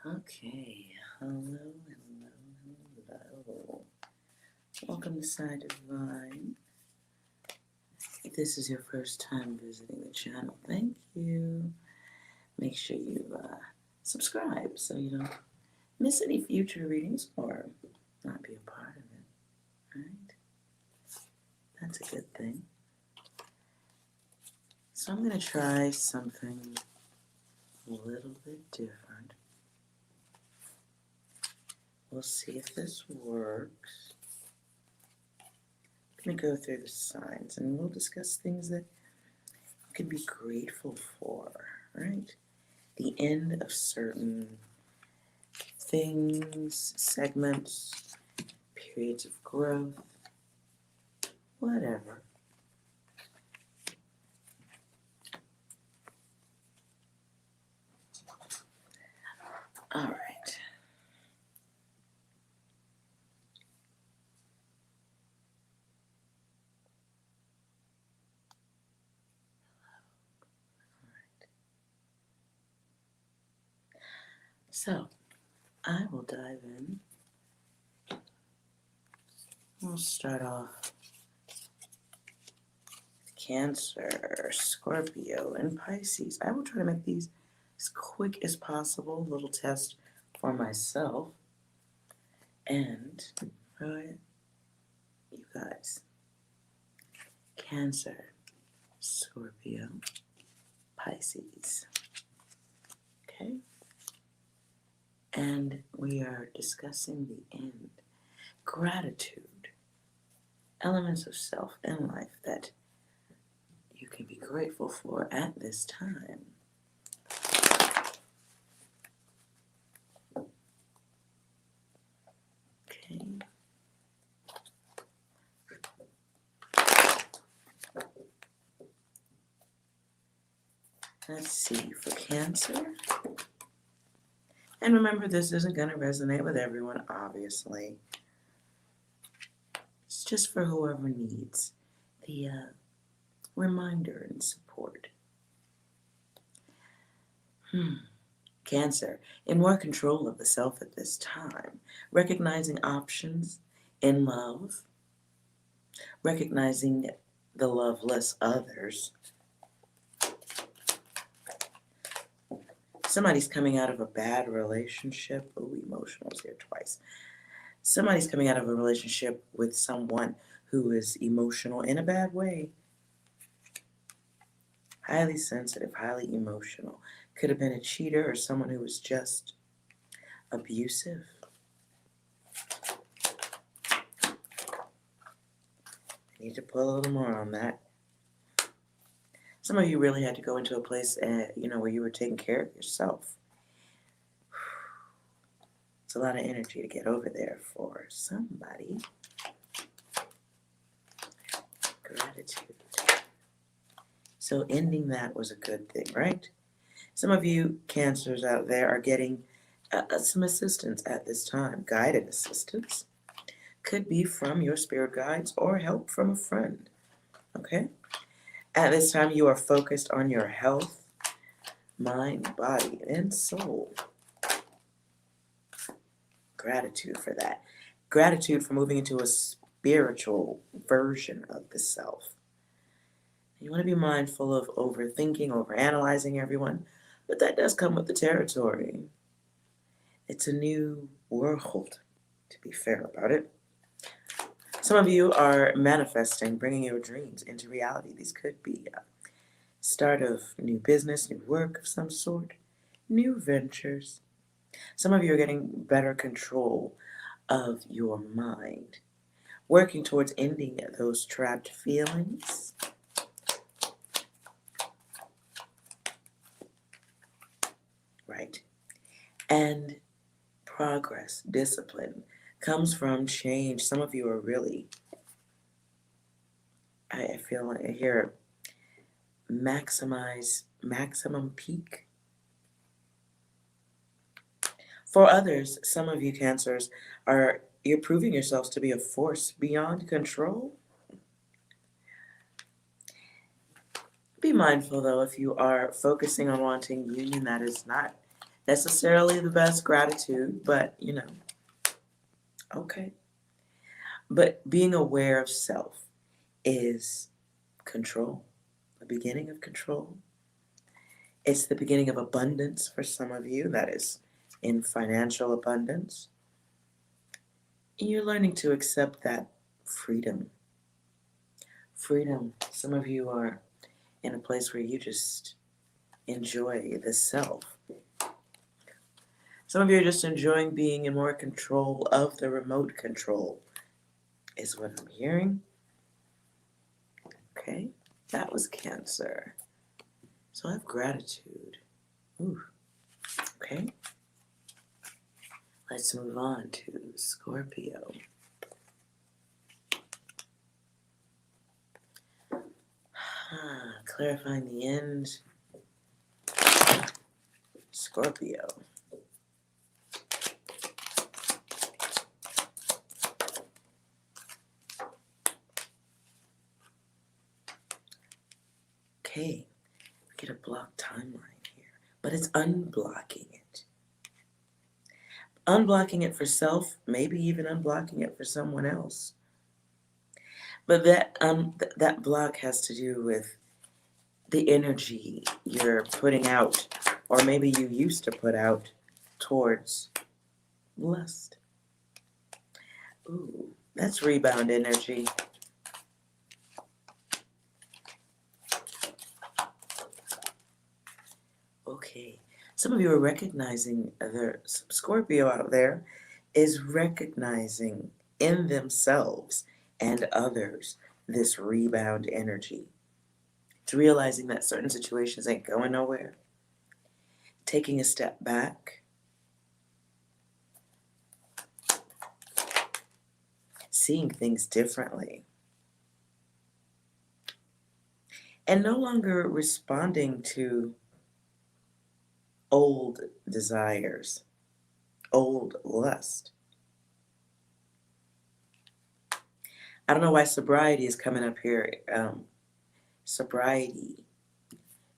Okay, hello. Welcome to Psi Divine. If this is your first time visiting the channel, thank you. Make sure you subscribe so you don't miss any future readings or not be a part of it, right? That's a good thing. So I'm going to try something a little bit different. We'll see if this works. I'm going to go through the signs and we'll discuss things that you can be grateful for, right? The end of certain things, segments, periods of growth, whatever. All right. So, I will dive in. We'll start off with Cancer, Scorpio, and Pisces. I will try to make these as quick as possible. A little test for myself and for you guys. Cancer, Scorpio, Pisces. Okay? And we are discussing the end. Gratitude. Elements of self and life that you can be grateful for at this time. Okay. Let's see, for Cancer. And remember, this isn't going to resonate with everyone, obviously. It's just for whoever needs the reminder and support. Cancer, in more control of the self at this time, recognizing options in love, recognizing the loveless others. Somebody's coming out of a bad relationship. Oh, emotional's here twice. Somebody's coming out of a relationship with someone who is emotional in a bad way. Highly sensitive, highly emotional. Could have been a cheater or someone who was just abusive. I need to put a little more on that. Some of you really had to go into a place, where you were taking care of yourself. It's a lot of energy to get over there for somebody. Gratitude. So ending that was a good thing, right? Some of you Cancers out there are getting some assistance at this time. Guided assistance. Could be from your spirit guides or help from a friend. Okay? At this time, you are focused on your health, mind, body, and soul. Gratitude for that. Gratitude for moving into a spiritual version of the self. You want to be mindful of overthinking, overanalyzing everyone, but that does come with the territory. It's a new world, to be fair about it. Some of you are manifesting, bringing your dreams into reality. These could be a start of new business, new work of some sort, new ventures. Some of you are getting better control of your mind, working towards ending those trapped feelings. Right. And progress, discipline comes from change. Some of you are really, I feel like I hear maximum peak. For others, some of you Cancers you're proving yourselves to be a force beyond control. Be mindful though, if you are focusing on wanting union, that is not necessarily the best gratitude, but you know, okay. But being aware of self is control, the beginning of control. It's the beginning of abundance for some of you, that is in financial abundance. You're learning to accept that freedom. Freedom. Some of you are in a place where you just enjoy the self. Some of you are just enjoying being in more control of the remote control, is what I'm hearing. Okay, that was Cancer. So I have gratitude. Ooh. Okay. Let's move on to Scorpio. Clarifying the end. Scorpio. Okay, we get a blocked timeline here, but it's unblocking it. Unblocking it for self, maybe even unblocking it for someone else. But that block has to do with the energy you're putting out, or maybe you used to put out towards lust. Ooh, that's rebound energy. Okay, some of you are recognizing, some Scorpio out there is recognizing in themselves and others this rebound energy. It's realizing that certain situations ain't going nowhere. Taking a step back. Seeing things differently. And no longer responding to old desires, old lust. I don't know why sobriety is coming up here. Sobriety.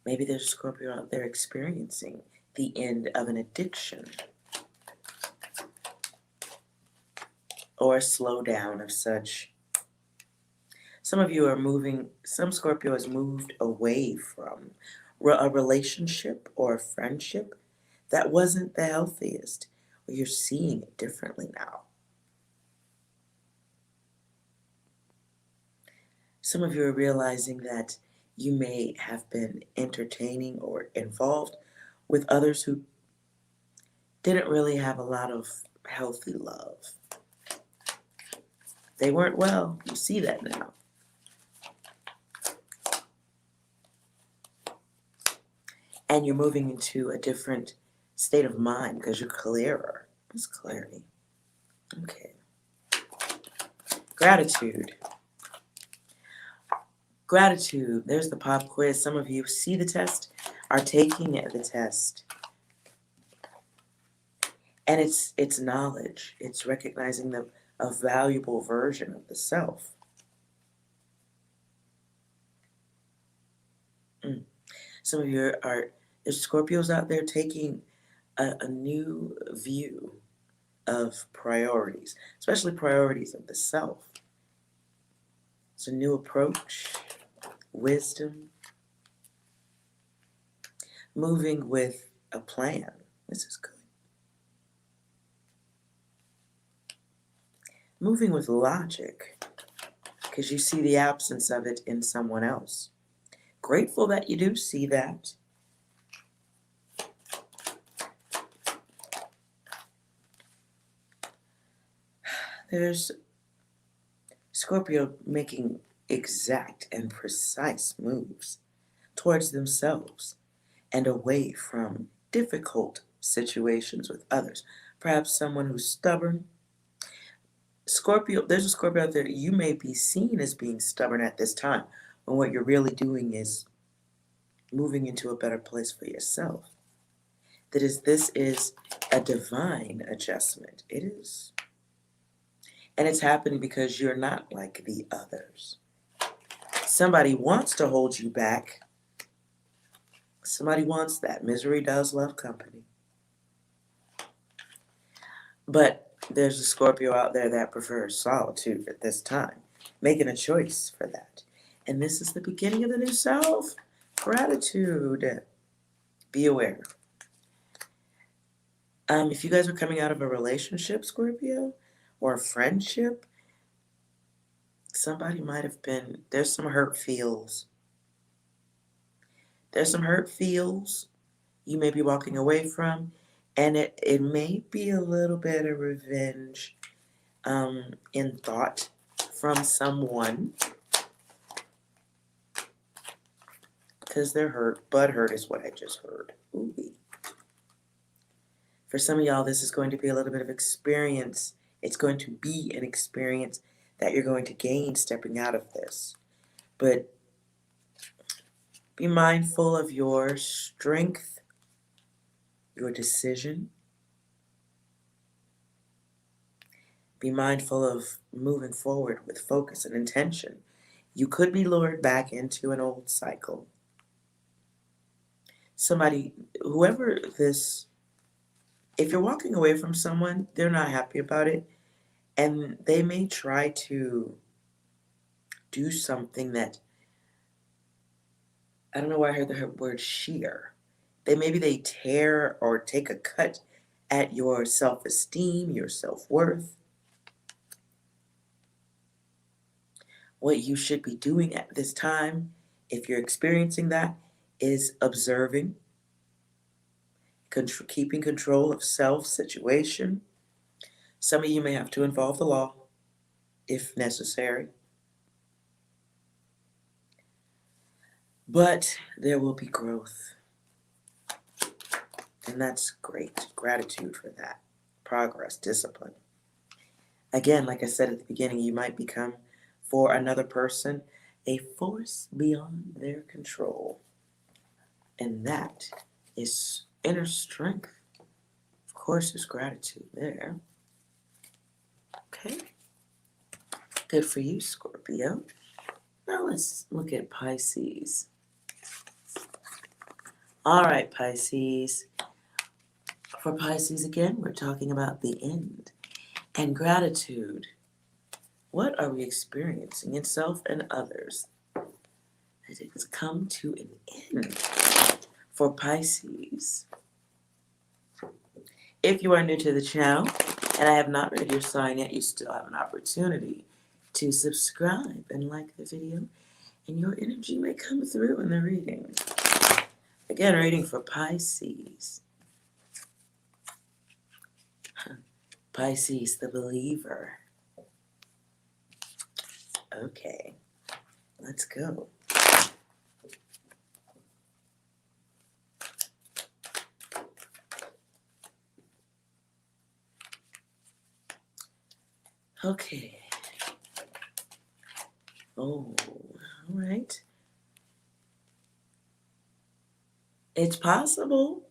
Maybe there's a Scorpio out there experiencing the end of an addiction or a slowdown of such. Some of you are moving, some Scorpio has moved away from a relationship or a friendship that wasn't the healthiest, or you're seeing it differently now. Some of you are realizing that you may have been entertaining or involved with others who didn't really have a lot of healthy love. They weren't well. You see that now. And you're moving into a different state of mind because you're clearer. It's clarity. Okay. Gratitude. Gratitude. There's the pop quiz. Some of you see the test, are taking the test. And it's knowledge. It's recognizing a valuable version of the self. Some of you there's Scorpios out there taking a new view of priorities, especially priorities of the self. It's a new approach, wisdom, moving with a plan. This is good. Moving with logic, because you see the absence of it in someone else. Grateful that you do see that. There's Scorpio making exact and precise moves towards themselves and away from difficult situations with others. Perhaps someone who's stubborn. Scorpio, there's a Scorpio out there, you may be seen as being stubborn at this time, when what you're really doing is moving into a better place for yourself. This is a divine adjustment. It is. And it's happening because you're not like the others. Somebody wants to hold you back. Somebody wants that. Misery does love company. But there's a Scorpio out there that prefers solitude at this time, making a choice for that. And this is the beginning of the new self. Gratitude. Be aware. If you guys are coming out of a relationship, Scorpio, or a friendship, somebody might have been, there's some hurt feels. There's some hurt feels you may be walking away from, and it may be a little bit of revenge in thought from someone, because they're hurt. But hurt is what I just heard. Ooh. For some of y'all, this is going to be a little bit of experience. It's going to be an experience that you're going to gain stepping out of this. But be mindful of your strength, your decision. Be mindful of moving forward with focus and intention. You could be lured back into an old cycle. Somebody, whoever this, if you're walking away from someone, they're not happy about it, and they may try to do something that, I don't know why I heard the word shear. Maybe they tear or take a cut at your self-esteem, your self-worth. What you should be doing at this time, if you're experiencing that, is observing, keeping control of self-situation. Some of you may have to involve the law, if necessary. But there will be growth. And that's great. Gratitude for that. Progress, discipline. Again, like I said at the beginning, you might become, for another person, a force beyond their control. And that is inner strength. Of course, there's gratitude there. Okay. Good for you, Scorpio. Now let's look at Pisces. All right, Pisces. For Pisces again, we're talking about the end and gratitude. What are we experiencing in self and others that it has come to an end for Pisces? If you are new to the channel and I have not read your sign yet, you still have an opportunity to subscribe and like the video, and your energy may come through in the reading. Again, reading for Pisces. Pisces, the believer. Okay, let's go. Okay. Oh, all right. It's possible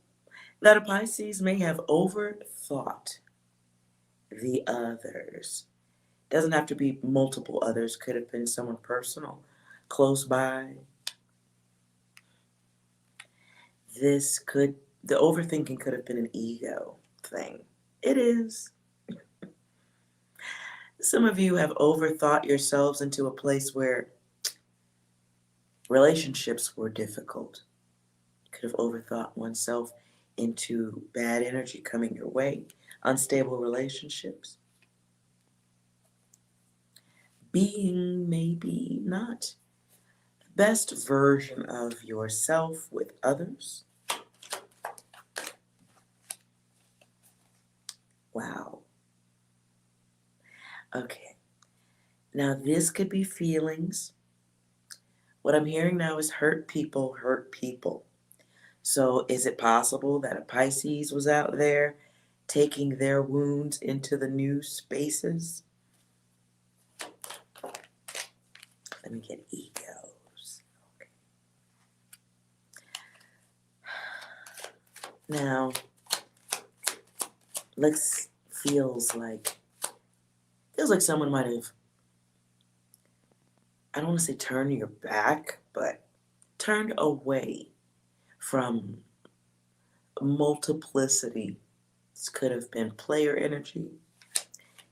that a Pisces may have overthought the others. Doesn't have to be multiple others. Could have been someone personal, close by. The overthinking could have been an ego thing. It is. Some of you have overthought yourselves into a place where relationships were difficult. Could have overthought oneself into bad energy coming your way, unstable relationships. Being maybe not the best version of yourself with others. Wow. Okay. Now this could be feelings. What I'm hearing now is hurt people hurt people. So is it possible that a Pisces was out there taking their wounds into the new spaces? Let me get egos. Okay. Now, feels like someone might have, I don't want to say turned your back, but turned away from multiplicity This could have been player energy.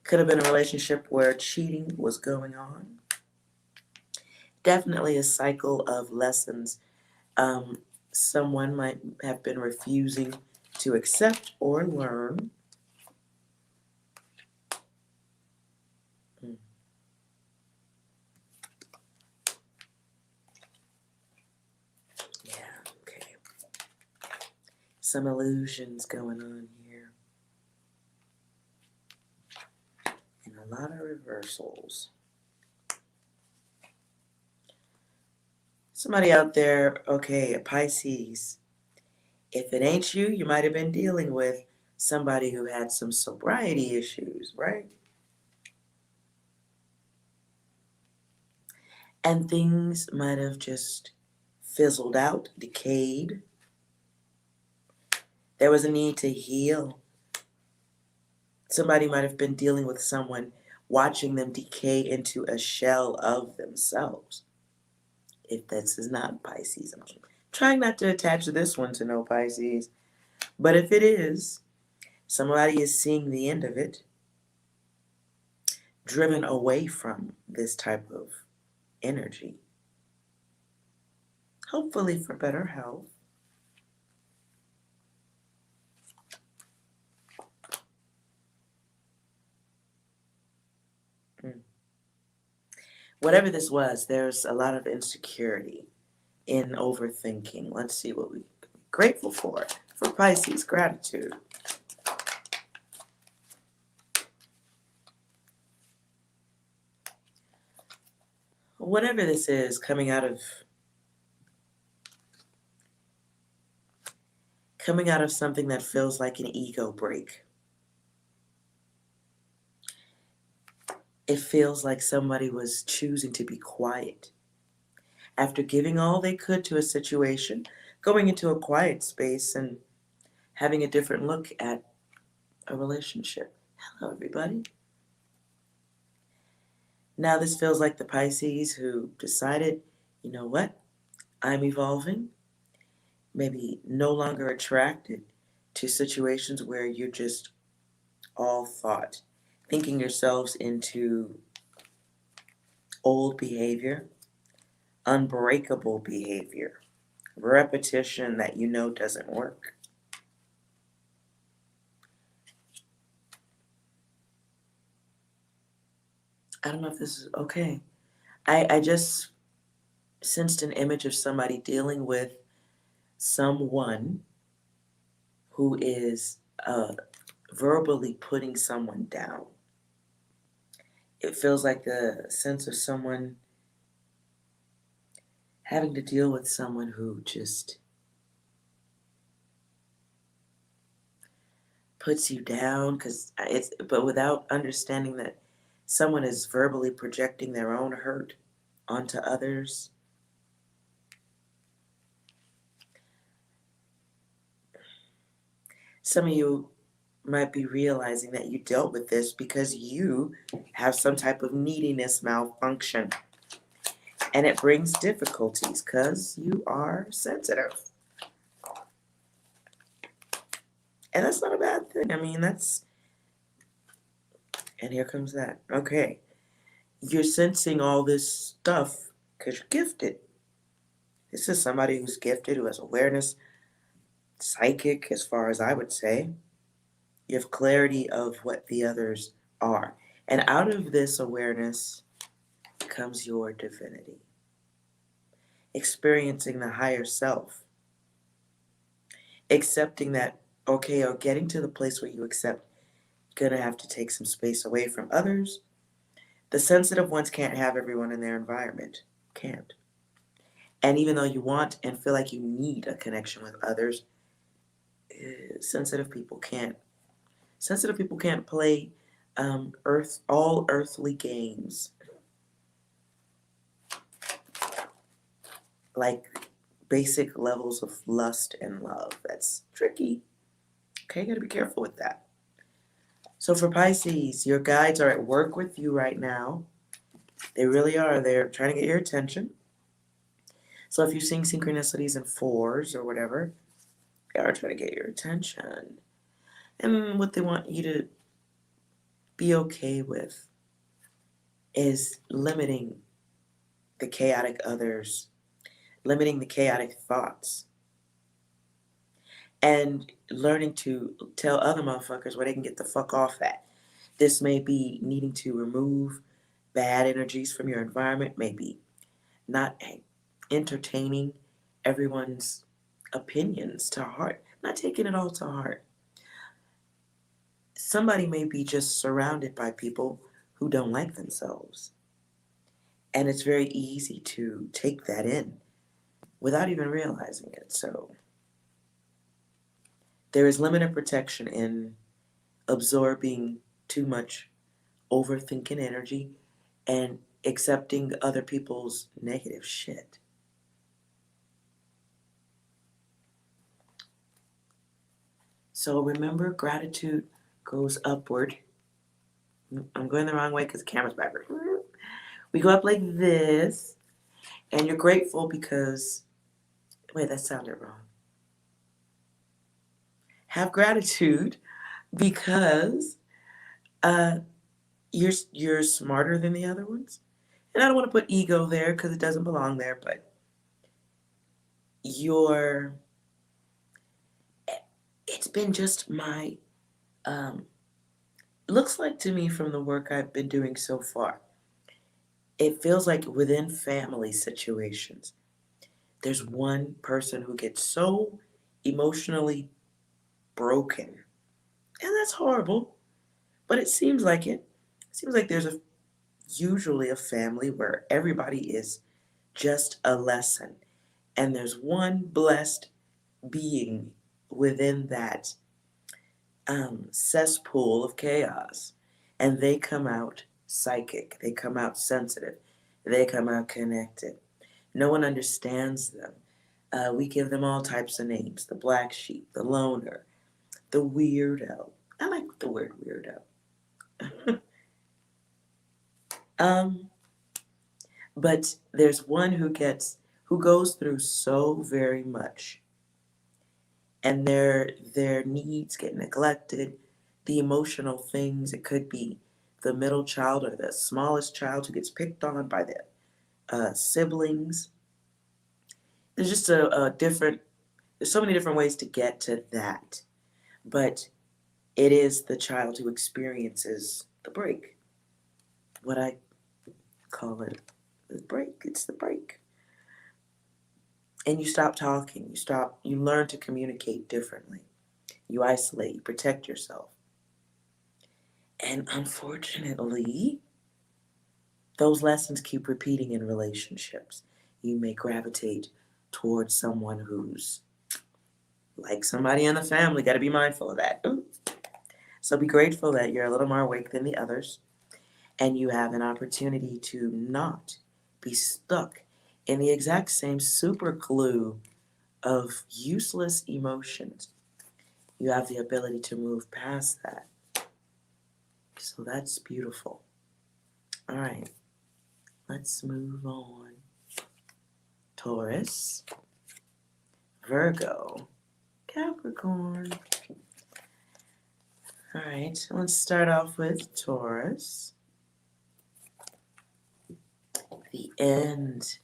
Could have been a relationship where cheating was going on. Definitely a cycle of lessons someone might have been refusing to accept or learn. Yeah, okay. Some illusions going on here. And a lot of reversals. Somebody out there, okay, a Pisces. If it ain't you, you might have been dealing with somebody who had some sobriety issues, right? And things might have just fizzled out, decayed. There was a need to heal. Somebody might have been dealing with someone, watching them decay into a shell of themselves. If this is not Pisces, I'm trying not to attach this one to no Pisces. But if it is, somebody is seeing the end of it, driven away from this type of energy. Hopefully for better health. Whatever this was, there's a lot of insecurity in overthinking. Let's see what we're grateful for. For Pisces, gratitude. Whatever this is, coming out of something that feels like an ego break. It feels like somebody was choosing to be quiet. After giving all they could to a situation, going into a quiet space and having a different look at a relationship. Hello, everybody. Now this feels like the Pisces who decided, you know what, I'm evolving. Maybe no longer attracted to situations where you're just all thought, thinking yourselves into old behavior, unbreakable behavior, repetition that you know doesn't work. I don't know if this is okay. I just sensed an image of somebody dealing with someone who is verbally putting someone down. It feels like the sense of someone having to deal with someone who just puts you down, but without understanding that someone is verbally projecting their own hurt onto others. Some of you might be realizing that you dealt with this because you have some type of neediness malfunction. And it brings difficulties because you are sensitive. And that's not a bad thing. I mean, and here comes that. Okay. You're sensing all this stuff because you're gifted. This is somebody who's gifted, who has awareness, psychic, as far as I would say. You have clarity of what the others are. And out of this awareness comes your divinity. Experiencing the higher self. Accepting that, okay, or getting to the place where you accept you're going to have to take some space away from others. The sensitive ones can't have everyone in their environment. Can't. And even though you want and feel like you need a connection with others, sensitive people can't. Sensitive people can't play all earthly games. Like basic levels of lust and love. That's tricky. Okay, you gotta be careful with that. So for Pisces, your guides are at work with you right now. They really are. They're trying to get your attention. So if you're seeing synchronicities in fours or whatever, they are trying to get your attention. And what they want you to be okay with is limiting the chaotic others, limiting the chaotic thoughts, and learning to tell other motherfuckers where they can get the fuck off at. This may be needing to remove bad energies from your environment, maybe not entertaining everyone's opinions to heart, not taking it all to heart. Somebody may be just surrounded by people who don't like themselves. And it's very easy to take that in without even realizing it. So there is limited protection in absorbing too much overthinking energy and accepting other people's negative shit. So remember, gratitude goes upward. I'm going the wrong way because the camera's backward. We go up like this, and you're grateful because, wait, that sounded wrong. Have gratitude because you're smarter than the other ones. And I don't want to put ego there because it doesn't belong there, but it's been just my, looks like to me from the work I've been doing so far, it feels like within family situations, there's one person who gets so emotionally broken. And that's horrible, but it seems like it. It seems like there's usually a family where everybody is just a lesson. And there's one blessed being within that cesspool of chaos. And they come out psychic. They come out sensitive. They come out connected. No one understands them. We give them all types of names. The black sheep, the loner, the weirdo. I like the word weirdo. But there's one who goes through so very much, and their needs get neglected. The emotional things, it could be the middle child or the smallest child who gets picked on by the siblings. There's just there's so many different ways to get to that, but it is the child who experiences the break. What I call it, the break. It's the break. And you stop talking. You learn to communicate differently. You isolate, you protect yourself. And unfortunately, those lessons keep repeating in relationships. You may gravitate towards someone who's like somebody in the family. Got to be mindful of that. Ooh. So be grateful that you're a little more awake than the others, and you have an opportunity to not be stuck in the exact same super glue of useless emotions. You have the ability to move past that. So that's beautiful. All right, let's move on. Taurus, Virgo, Capricorn. All right, let's start off with Taurus. The end.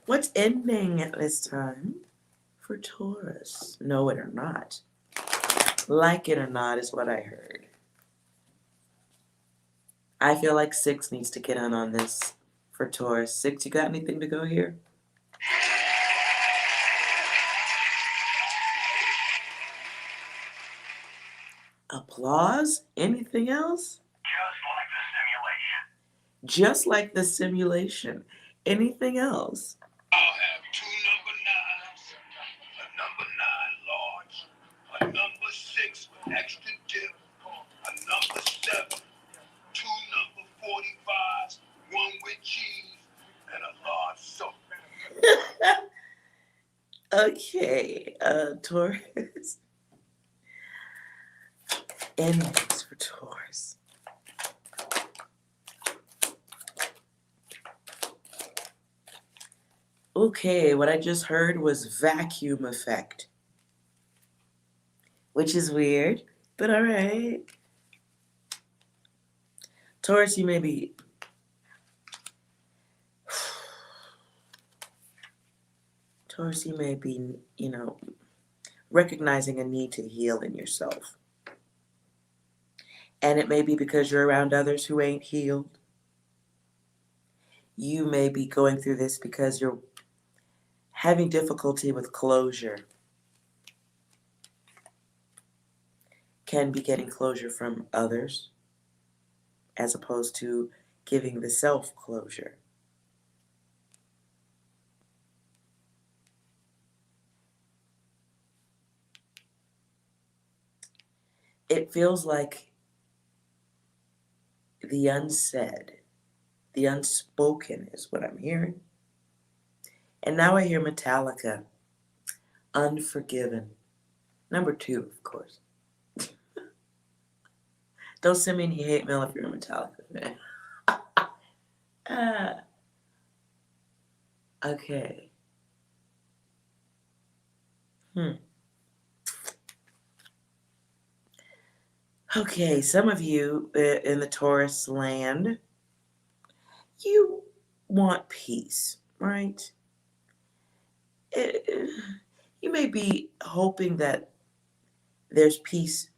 What's ending at this time for Taurus? Know it or not. Like it or not is what I heard. I feel like 6 needs to get in on this for Taurus. 6, you got anything to go here? Applause? Anything else? Just like the simulation. Anything else? I'll have 2 number 9s, a number 9 large, a number 6 with extra dip, a number 7, 2 number 45s, 1 with cheese, and a large soap. Okay, Taurus. Endings for Taurus. Okay, what I just heard was vacuum effect. which is weird, but all right. Taurus, you may be recognizing a need to heal in yourself. And it may be because you're around others who ain't healed. You may be going through this because you're having difficulty with closure. Can be getting closure from others as opposed to giving the self closure. It feels like the unsaid, the unspoken is what I'm hearing. And now I hear Metallica, Unforgiven. Number 2, of course. Don't send me any hate mail if you're a Metallica fan. Okay. Okay, some of you in the Taurus land, you want peace, right? You may be hoping that there's peace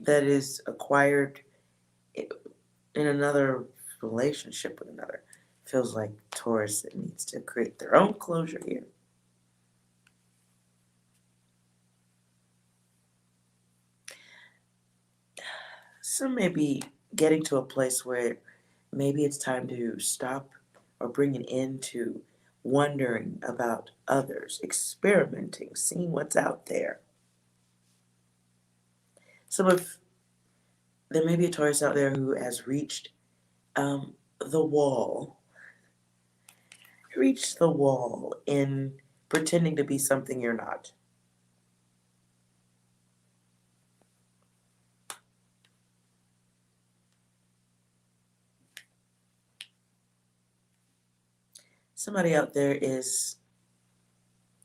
that is acquired in another relationship with another. Feels like Taurus needs to create their own closure here. Some may be getting to a place where maybe it's time to stop or bring an end to wondering about others, experimenting, seeing what's out there. There may be a Taurus out there who has reached the wall in pretending to be something you're not. Somebody out there is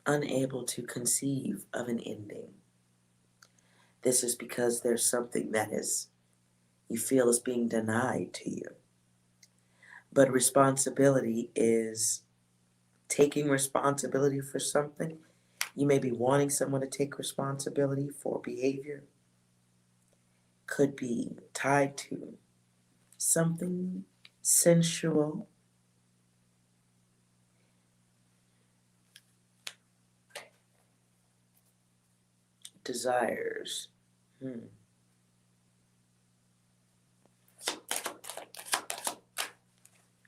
unable to conceive of an ending. This is because there's something that you feel is being denied to you. But responsibility is taking responsibility for something. You may be wanting someone to take responsibility for behavior. Could be tied to something sensual. Desires.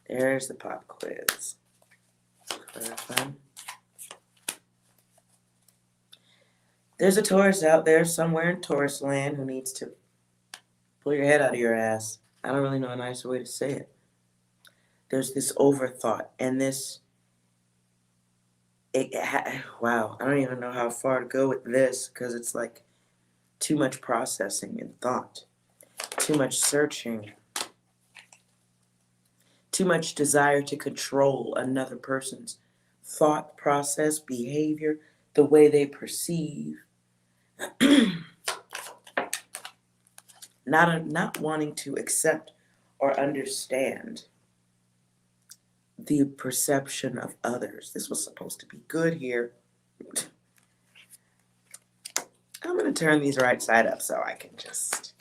There's the pop quiz. Clarify. There's a Taurus out there somewhere in Taurus land who needs to pull your head out of your ass. I don't really know a nicer way to say it. There's this overthought and wow, I don't even know how far to go with this because it's like too much processing and thought, too much searching, too much desire to control another person's thought process, behavior, the way they perceive. Not wanting to accept or understand the perception of others. This was supposed to be good here. I'm going to turn these right side up so I can just...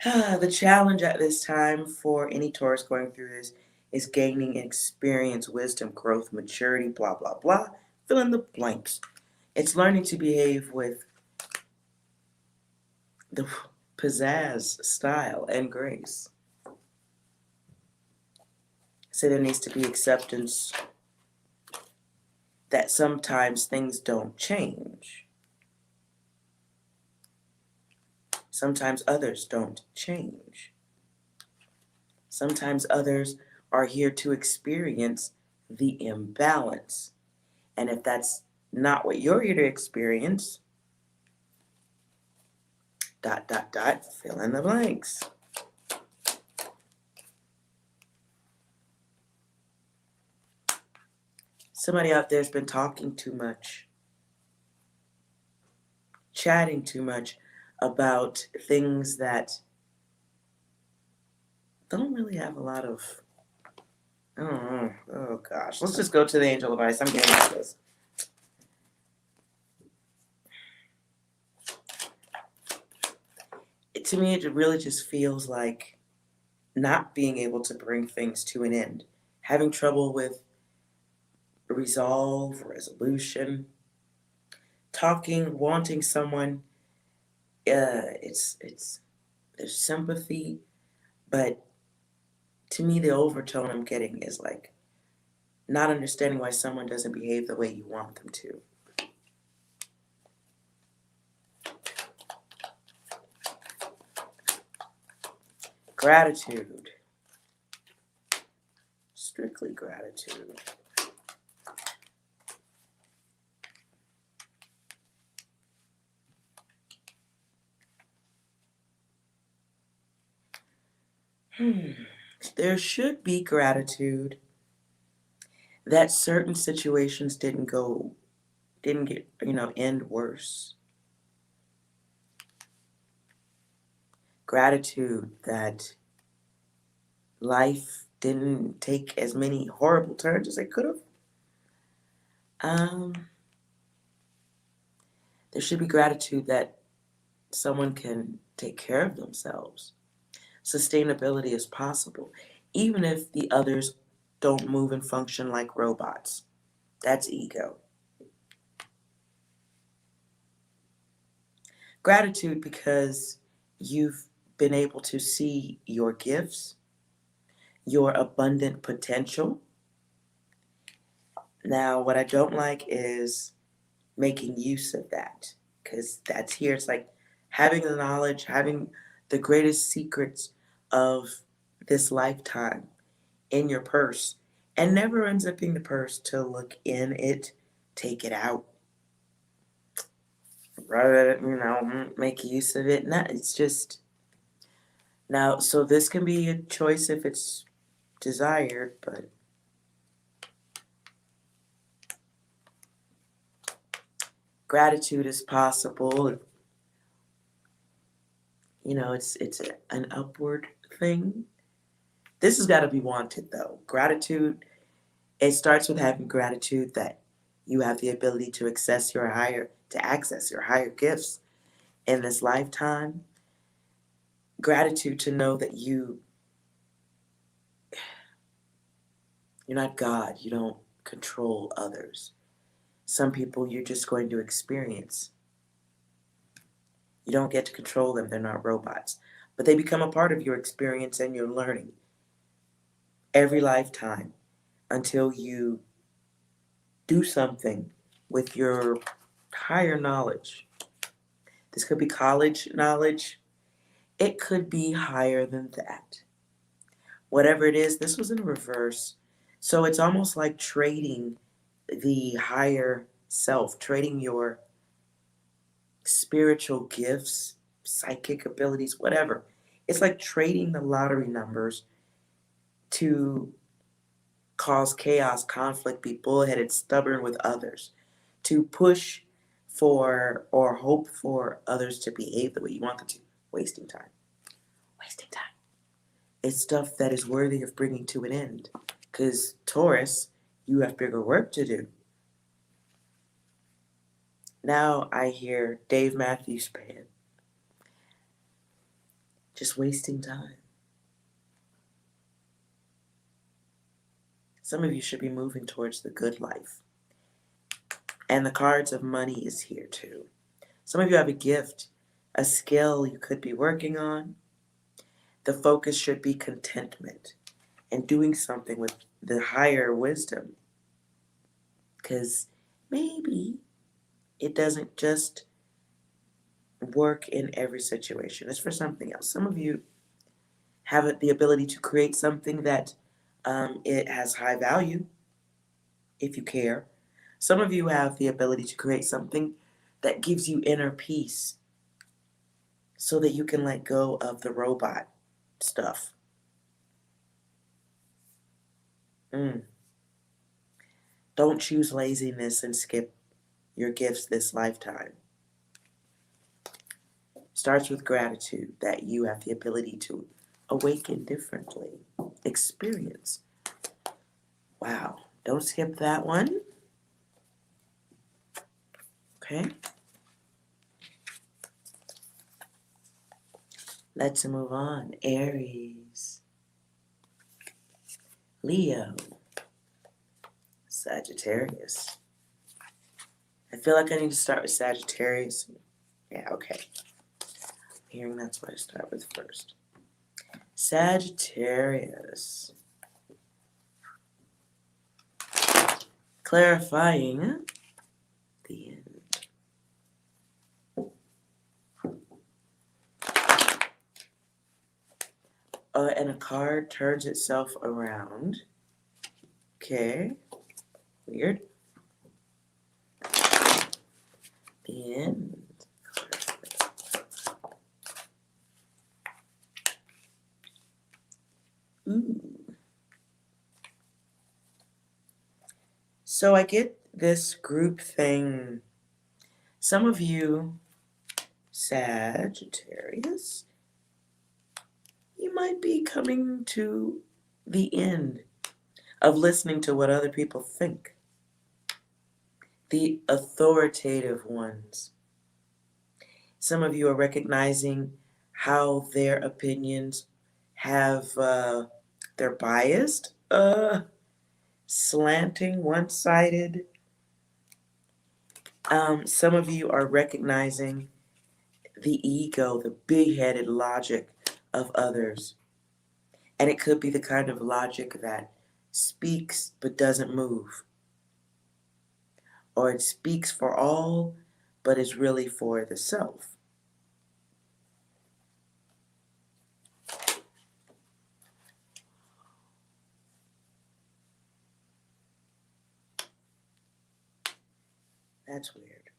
The challenge at this time for any Taurus going through this is gaining experience, wisdom, growth, maturity, blah, blah, blah. Fill in the blanks. It's learning to behave with the pizzazz, style, and grace. So there needs to be acceptance that sometimes things don't change. Sometimes others don't change. Sometimes others are here to experience the imbalance. And if that's not what you're here to experience, ... fill in the blanks. Somebody out there's been talking too much, chatting too much about things that don't really have a lot of, I don't know. Oh gosh. Let's just go to the angel advice. I'm getting at this. To me, it really just feels like not being able to bring things to an end, having trouble with resolve, resolution, talking, wanting someone. It's there's sympathy, but to me, the overtone I'm getting is like not understanding why someone doesn't behave the way you want them to. Gratitude. Strictly gratitude. There should be gratitude that certain situations didn't get, end worse. Gratitude that life didn't take as many horrible turns as it could have. There should be gratitude that someone can take care of themselves. Sustainability is possible, even if the others don't move and function like robots. That's ego. Gratitude because you've been able to see your gifts, your abundant potential. Now, what I don't like is making use of that, because that's here. It's like having the knowledge, having the greatest secrets of this lifetime in your purse, and never unzipping the purse to look in it, take it out, rather make use of it. No, it's just now. So this can be a choice if it's desired, but gratitude is possible. It's an upward thing. This has got to be wanted though. Gratitude, it starts with having gratitude that you have the ability to access your higher gifts in this lifetime. Gratitude to know that you're not God. You don't control others. Some people you're just going to experience. You don't get to control them. They're not robots. But they become a part of your experience and your learning every lifetime until you do something with your higher knowledge. This could be college knowledge. It could be higher than that. Whatever it is, this was in reverse. So it's almost like trading the higher self, trading your spiritual gifts, psychic abilities, whatever. It's like trading the lottery numbers to cause chaos, conflict, be bullheaded, stubborn with others, to push for or hope for others to behave the way you want them to. Wasting time. Wasting time. It's stuff that is worthy of bringing to an end. Because Taurus, you have bigger work to do. Now I hear Dave Matthews Band. Just wasting time. Some of you should be moving towards the good life. And the cards of money is here too. Some of you have a gift, a skill you could be working on. The focus should be contentment and doing something with the higher wisdom. Because maybe it doesn't just work in every situation. It's for something else. Some of you have the ability to create something that it has high value if you care. Some of you have the ability to create something that gives you inner peace so that you can let go of the robot stuff. Don't choose laziness and skip your gifts this lifetime. Starts with gratitude that you have the ability to awaken differently, experience. Wow, don't skip that one. Okay. Let's move on. Aries, Leo, Sagittarius. I feel like I need to start with Sagittarius. Yeah, okay. I'm hearing that's what I start with first. Sagittarius. Clarifying the end. And a card turns itself around. Okay. Weird. The end. Ooh. So I get this group thing. Some of you, Sagittarius, you might be coming to the end of listening to what other people think. The authoritative ones. Some of you are recognizing how their opinions have, they're biased, slanting, one-sided. Some of you are recognizing the ego, the big-headed logic of others. And it could be the kind of logic that speaks but doesn't move. Or it speaks for all but is really for the self. That's weird.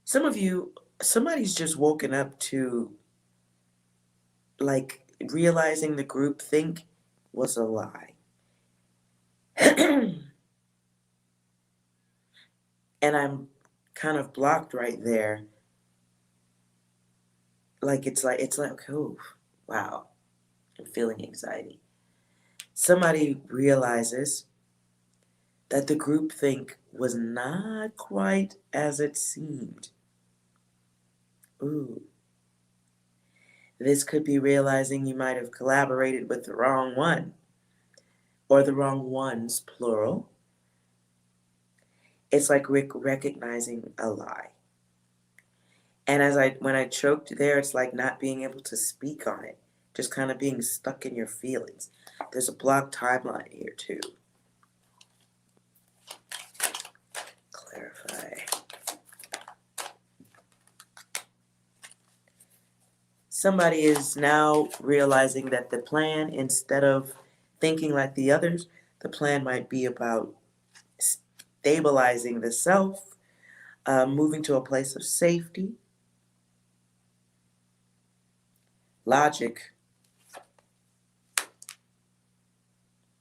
Some of you, somebody's just woken up to, like, realizing the group think was a lie. And I'm kind of blocked right there. It's like, oh, wow, I'm feeling anxiety. Somebody realizes that the groupthink was not quite as it seemed. Ooh. This could be realizing you might have collaborated with the wrong one, or the wrong ones, plural. It's like recognizing a lie. And when I choked there, it's like not being able to speak on it, just kind of being stuck in your feelings. There's a blocked timeline here too. Clarify. Somebody is now realizing that the plan, instead of thinking like the others, the plan might be about stabilizing the self, moving to a place of safety. Logic.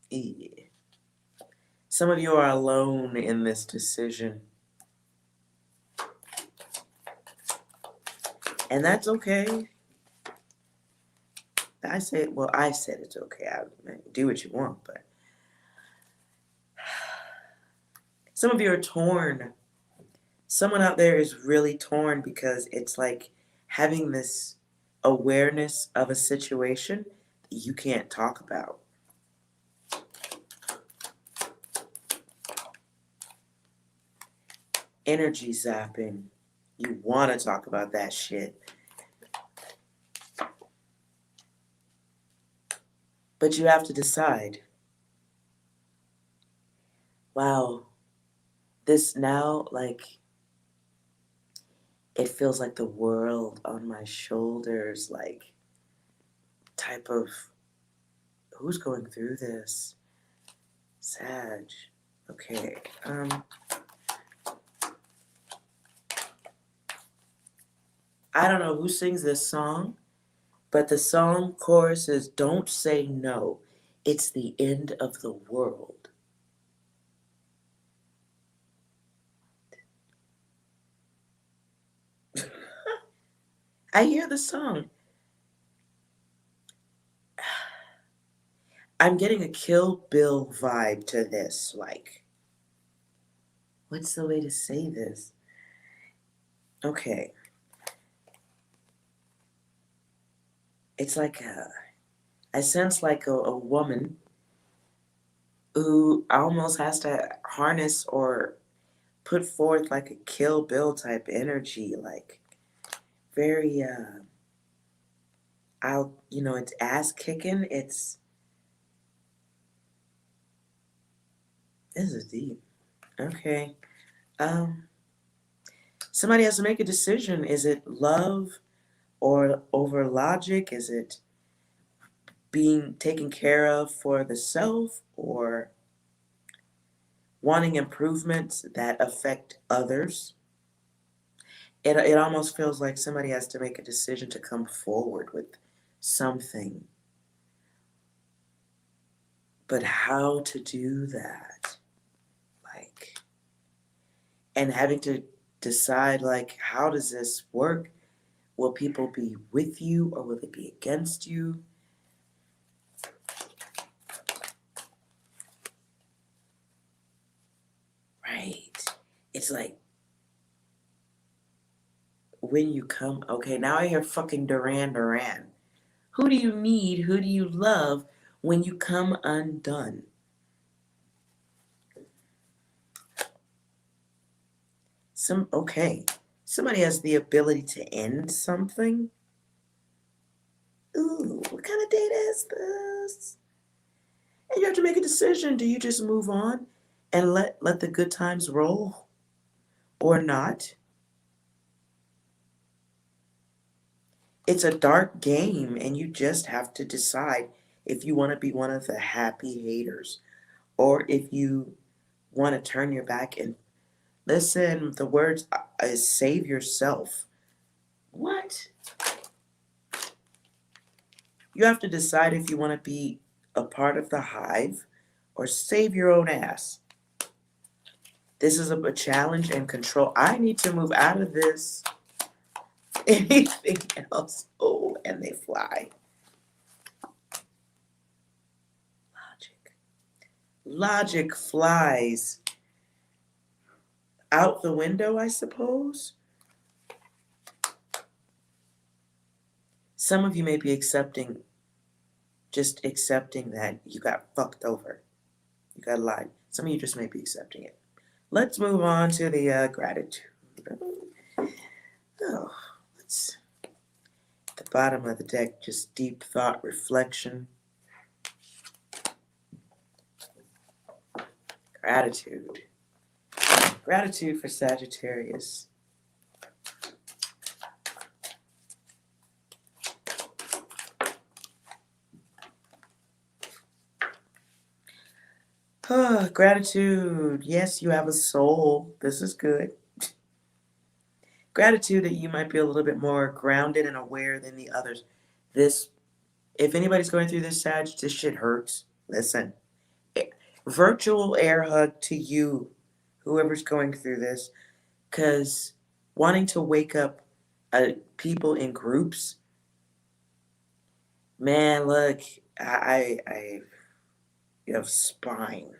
Yeah. Some of you are alone in this decision. And that's okay. I said it's okay. I do what you want, but some of you are torn. Someone out there is really torn because it's like having this awareness of a situation that you can't talk about. Energy zapping. You want to talk about that shit. But you have to decide. Wow. This now, like, it feels like the world on my shoulders, like, type of, who's going through this? Sag. Okay. I don't know who sings this song, but the song chorus is, don't say no. It's the end of the world. I hear the song. I'm getting a Kill Bill vibe to this. Like, what's the way to say this? Okay. It's like I sense like a woman who almost has to harness or put forth like a Kill Bill type energy, like very it's ass kicking. This is deep. Okay. Somebody has to make a decision. Is it love or over logic? Is it being taken care of for the self, or wanting improvements that affect others? It almost feels like somebody has to make a decision to come forward with something. But how to do that? Like, and having to decide, like, how does this work? Will people be with you or will they be against you? Right. It's like, when you come, okay, now I hear fucking Duran Duran. Who do you need? Who do you love when you come undone? Somebody has the ability to end something. Ooh, what kind of data is this? And you have to make a decision. Do you just move on and let the good times roll or not? It's a dark game, and you just have to decide if you want to be one of the happy haters or if you want to turn your back and listen. The words is save yourself. What? You have to decide if you want to be a part of the hive or save your own ass. This is a challenge and control. I need to move out of this. Anything else? Oh, and they fly. Logic flies out the window, I suppose. Some of you may be just accepting that you got fucked over. You got lied. Some of you just may be accepting it. Let's move on to the gratitude. Oh, let's at the bottom of the deck, just deep thought, reflection. Gratitude. Gratitude for Sagittarius. Gratitude. Yes, you have a soul. This is good. Gratitude that you might be a little bit more grounded and aware than the others. If anybody's going through this, Sag, this shit hurts. Listen. Virtual air hug to you, whoever's going through this, because wanting to wake up people in groups, man, look, you have spine.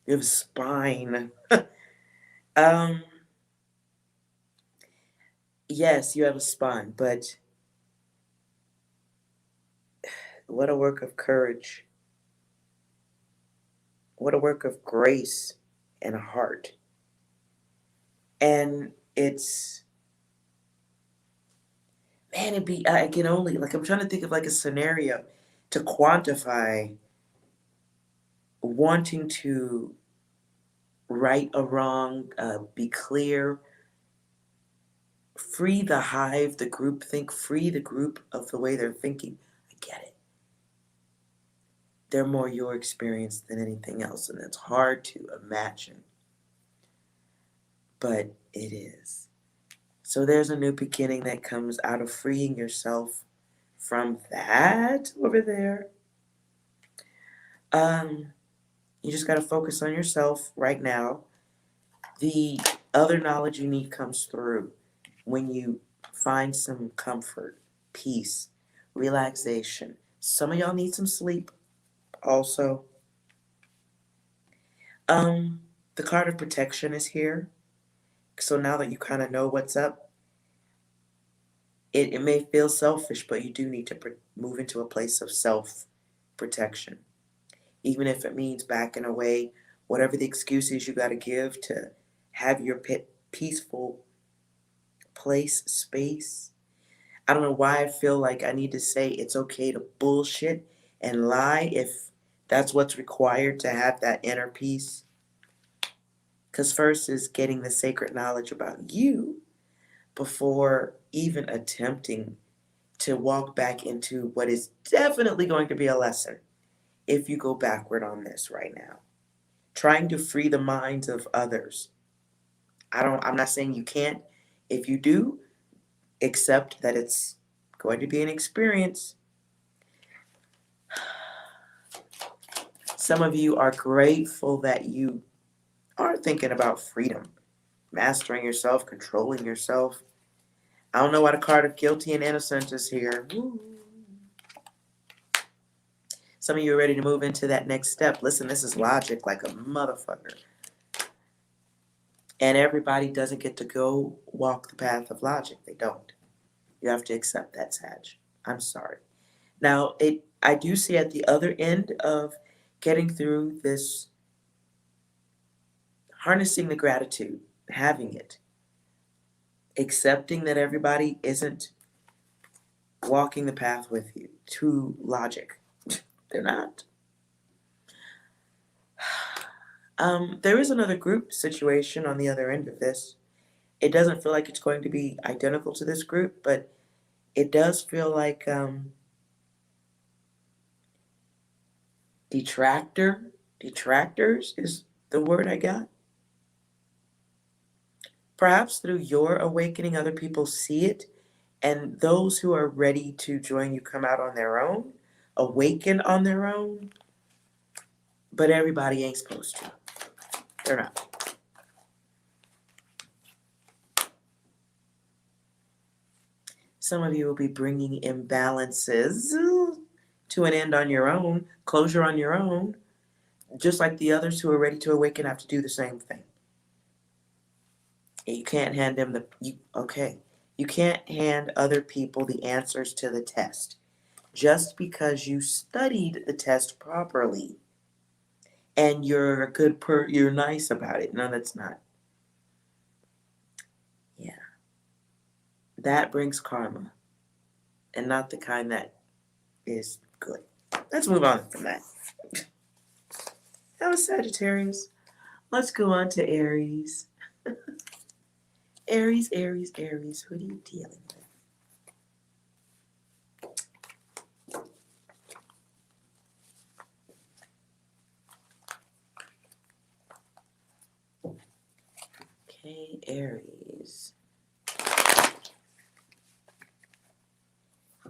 You have spine. Yes, you have a spine, but what a work of courage. What a work of grace and heart. And I can only, like, I'm trying to think of like a scenario to quantify wanting to right a wrong, be clear, free the hive, the group think, free the group of the way they're thinking. I get it. They're more your experience than anything else, and it's hard to imagine. But it is. So there's a new beginning that comes out of freeing yourself from that over there. You just got to focus on yourself right now. The other knowledge you need comes through when you find some comfort, peace, relaxation. Some of y'all need some sleep also. The card of protection is here. So now that you kind of know what's up, it may feel selfish, but you do need to move into a place of self-protection. Even if it means backing away, whatever the excuses you got to give to have your peaceful place, space. I don't know why I feel like I need to say it's okay to bullshit and lie if that's what's required to have that inner peace. Because first is getting the sacred knowledge about you before even attempting to walk back into what is definitely going to be a lesson if you go backward on this right now. Trying to free the minds of others. I'm not saying you can't. If you do, accept that it's going to be an experience. Some of you are grateful that you are thinking about freedom, mastering yourself, controlling yourself. I don't know why the card of guilty and innocent is here. Woo. Some of you are ready to move into that next step. Listen, this is logic like a motherfucker. And everybody doesn't get to go walk the path of logic. They don't. You have to accept that, Sag. I'm sorry. Now, I do see at the other end of getting through this, harnessing the gratitude, having it, accepting that everybody isn't walking the path with you to logic. They're not. There is another group situation on the other end of this. It doesn't feel like it's going to be identical to this group, but it does feel like detractors is the word I got. Perhaps through your awakening, other people see it, and those who are ready to join you come out on their own, awaken on their own, but everybody ain't supposed to. They're not. Some of you will be bringing imbalances to an end on your own, closure on your own, just like the others who are ready to awaken have to do the same thing. You can't hand them you can't hand other people the answers to the test. Just because you studied the test properly and you're a good you're nice about it. No, that's not. Yeah. That brings karma, and not the kind that is good. Let's move on from that. That was Sagittarius. Let's go on to Aries. Aries, Aries, Aries. Who are you dealing with? Okay, Aries.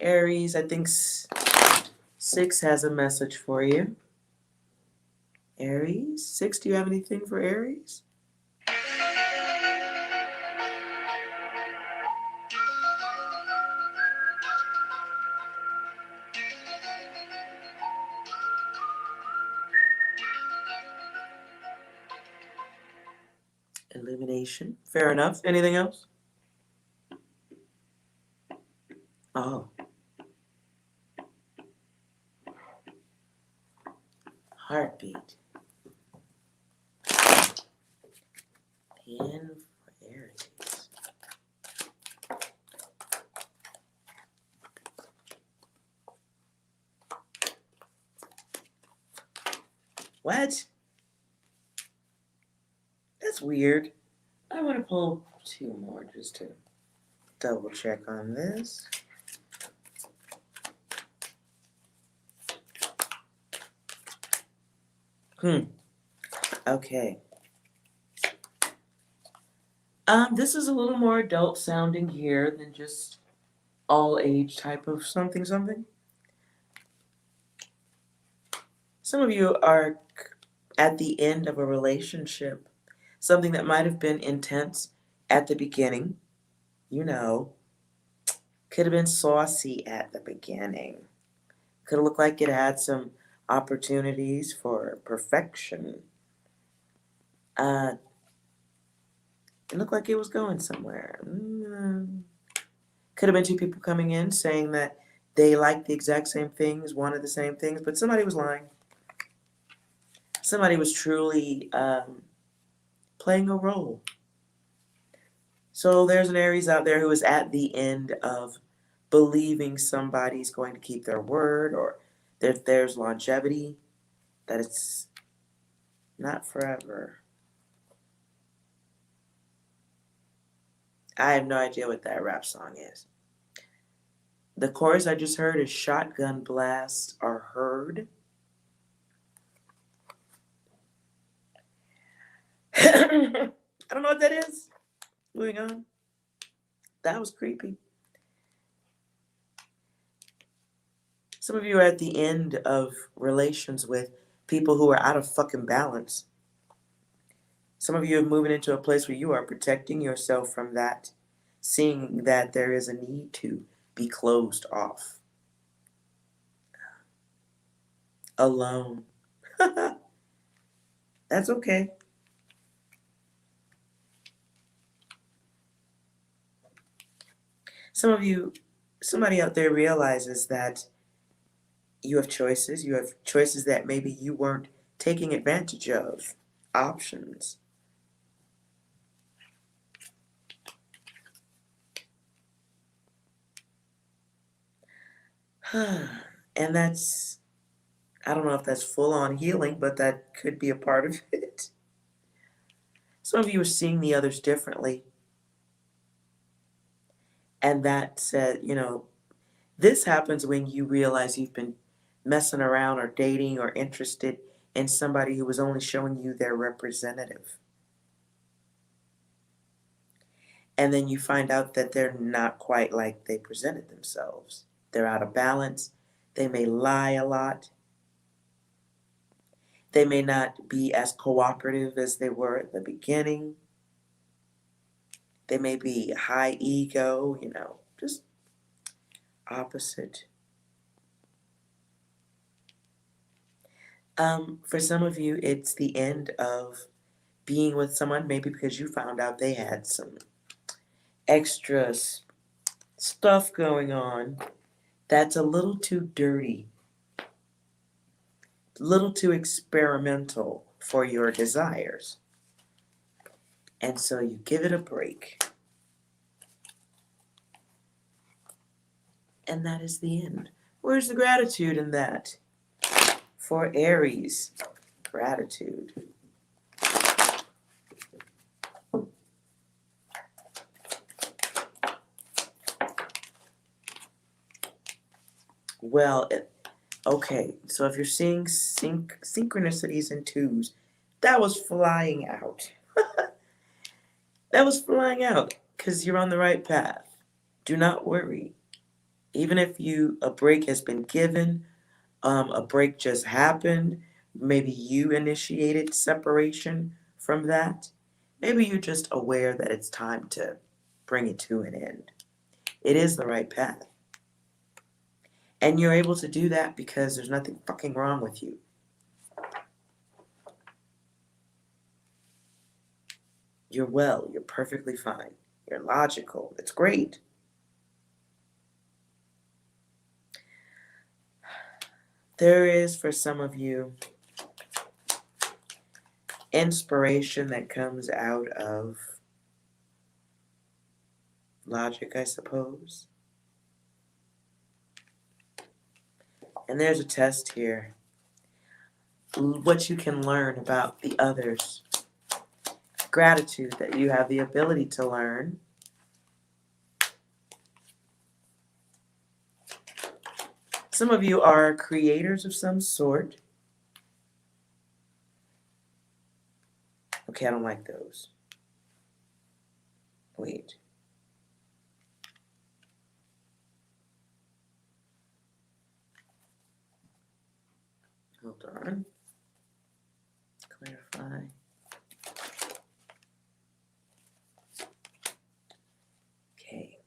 Aries, I think 6 has a message for you. Aries, 6, do you have anything for Aries? Elimination. Fair enough. Anything else? Oh. Heartbeat. And for Aries. What? That's weird. I want to pull 2 more just to double check on this. Okay. This is a little more adult sounding here than just all age type of something. Some of you are at the end of a relationship, something that might have been intense at the beginning, you know, could have been saucy at the beginning, could have looked like it had some opportunities for perfection. It looked like it was going somewhere. Could have been two people coming in saying that they liked the exact same things, wanted the same things, but somebody was lying. Somebody was truly playing a role. So there's an Aries out there who is at the end of believing somebody's going to keep their word, or that there's longevity, that it's not forever. I have no idea what that rap song is. The chorus I just heard is shotgun blasts are heard. I don't know what that is. Moving on. That was creepy. Some of you are at the end of relations with people who are out of fucking balance. Some of you are moving into a place where you are protecting yourself from that, seeing that there is a need to be closed off. Alone. That's okay. Some of you, somebody out there realizes that you have choices. You have choices that maybe you weren't taking advantage of. Options. And that's, I don't know if that's full on healing, but that could be a part of it. Some of you are seeing the others differently. And that said, this happens when you realize you've been messing around or dating or interested in somebody who was only showing you their representative. And then you find out that they're not quite like they presented themselves. They're out of balance. They may lie a lot. They may not be as cooperative as they were at the beginning. They may be high ego, just opposite. For some of you, it's the end of being with someone, maybe because you found out they had some extra stuff going on that's a little too dirty, a little too experimental for your desires. And so you give it a break. And that is the end. Where's the gratitude in that? For Aries, gratitude. Well, okay, so if you're seeing synchronicities in twos, that was flying out. That was flying out because you're on the right path. Do not worry. Even if a break has been given, a break just happened, maybe you initiated separation from that, maybe you're just aware that it's time to bring it to an end. It is the right path. And you're able to do that because there's nothing fucking wrong with you. You're well, you're perfectly fine. You're logical. It's great. There is, for some of you, inspiration that comes out of logic, I suppose. And there's a test here. What you can learn about the others. Gratitude that you have the ability to learn. Some of you are creators of some sort. Okay, I don't like those. Wait. Hold on. Clarify. Okay.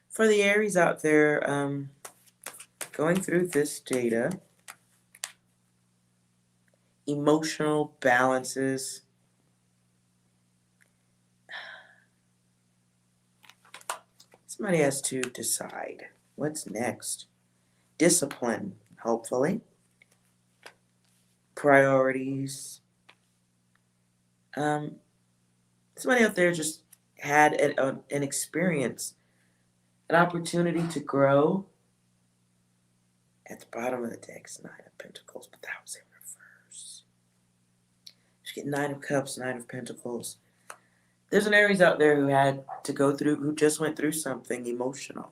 For the Aries out there, going through this data, emotional balances. Somebody has to decide what's next. Discipline, hopefully. Priorities. Somebody out there just had an experience, an opportunity to grow. At the bottom of the deck is Nine of Pentacles, but that was in reverse. You get Nine of Cups, Nine of Pentacles. There's an Aries out there who had to go through, who just went through something emotional.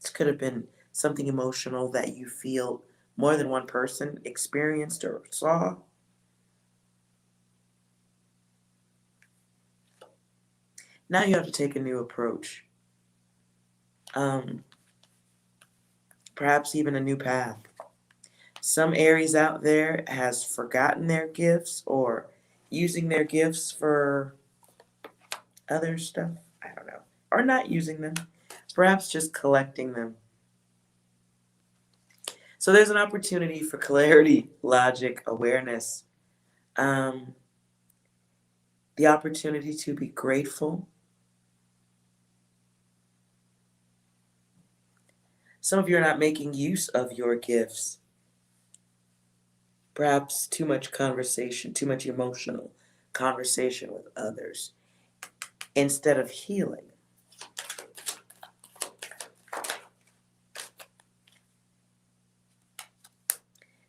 This could have been something emotional that you feel more than one person experienced or saw. Now you have to take a new approach. Perhaps even a new path. Some Aries out there has forgotten their gifts or using their gifts for other stuff. I don't know. Or not using them. Perhaps just collecting them. So there's an opportunity for clarity, logic, awareness. The opportunity to be grateful. Some of you are not making use of your gifts. Perhaps too much conversation, too much emotional conversation with others instead of healing.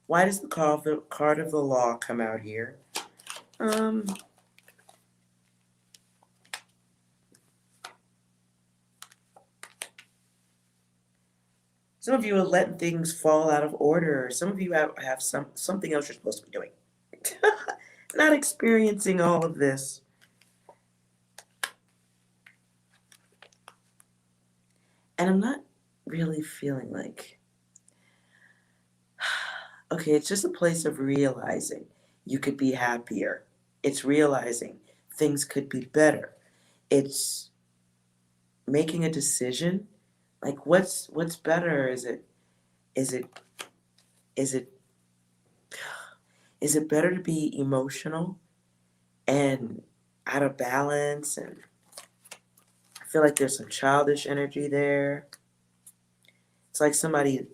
Why does the card of the Law come out here? Some of you are letting things fall out of order. Some of you have something else you're supposed to be doing. Not experiencing all of this. And I'm not really feeling like... Okay, it's just a place of realizing you could be happier. It's realizing things could be better. It's making a decision. Like what's better? Is it better to be emotional and out of balance? And I feel like there's some childish energy there. It's like somebody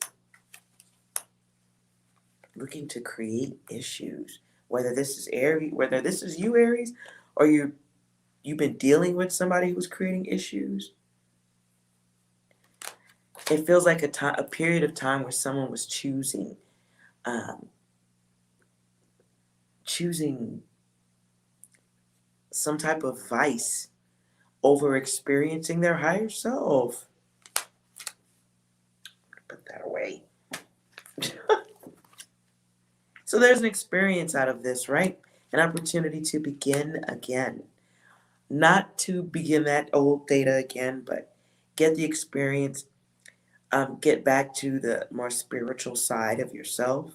looking to create issues. Whether this is Aries, whether this is you, Aries, or you've been dealing with somebody who's creating issues. It feels like a period of time where someone was choosing some type of vice over experiencing their higher self. Put that away. So there's an experience out of this, right? An opportunity to begin again. Not to begin that old data again, but get the experience. Get back to the more spiritual side of yourself.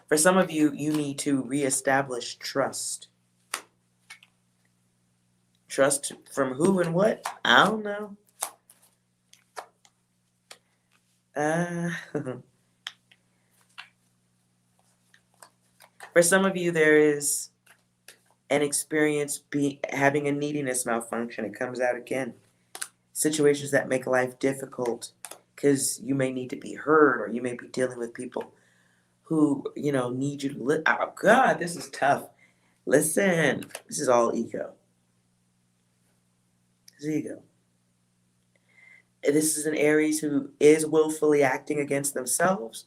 For some of you, you need to reestablish trust. Trust from who and what? I don't know. For some of you, there is an experience having a neediness malfunction. It comes out again. Situations that make life difficult because you may need to be heard, or you may be dealing with people who, need you to oh God, this is tough. Listen, this is all ego. This is ego. This is an Aries who is willfully acting against themselves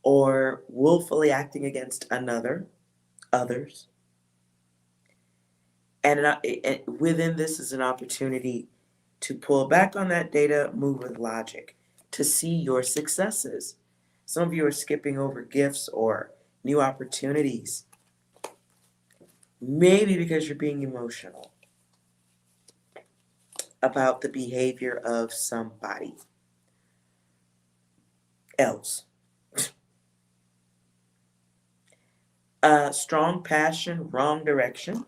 or willfully acting against others. And within this is an opportunity to pull back on that data, move with logic, to see your successes. Some of you are skipping over gifts or new opportunities. Maybe because you're being emotional about the behavior of somebody. else. Strong passion, wrong direction.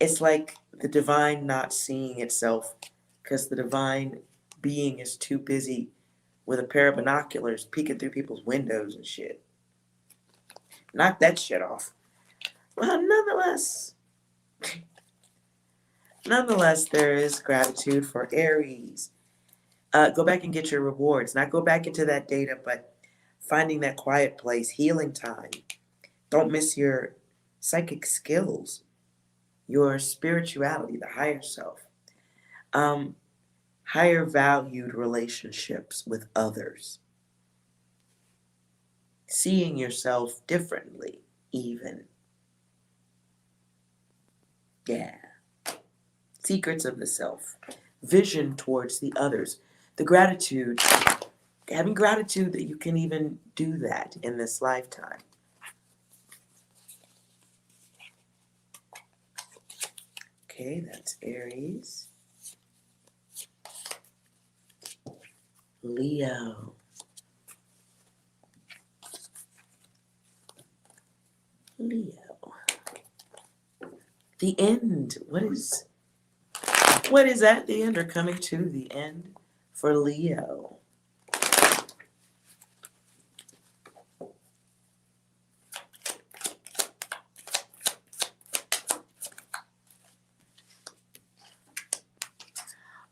It's like the divine not seeing itself because the divine being is too busy with a pair of binoculars peeking through people's windows and shit. Knock that shit off. Well, nonetheless, there is gratitude for Aries. Go back and get your rewards. Not go back into that data, but finding that quiet place, healing time. Don't miss your psychic skills, your spirituality, the higher self. Higher valued relationships with others. Seeing yourself differently, even. Yeah. Secrets of the self. Vision towards the others. The gratitude, having gratitude that you can even do that in this lifetime. Okay, that's Aries. Leo. The end. What is at the end or coming to the end for Leo?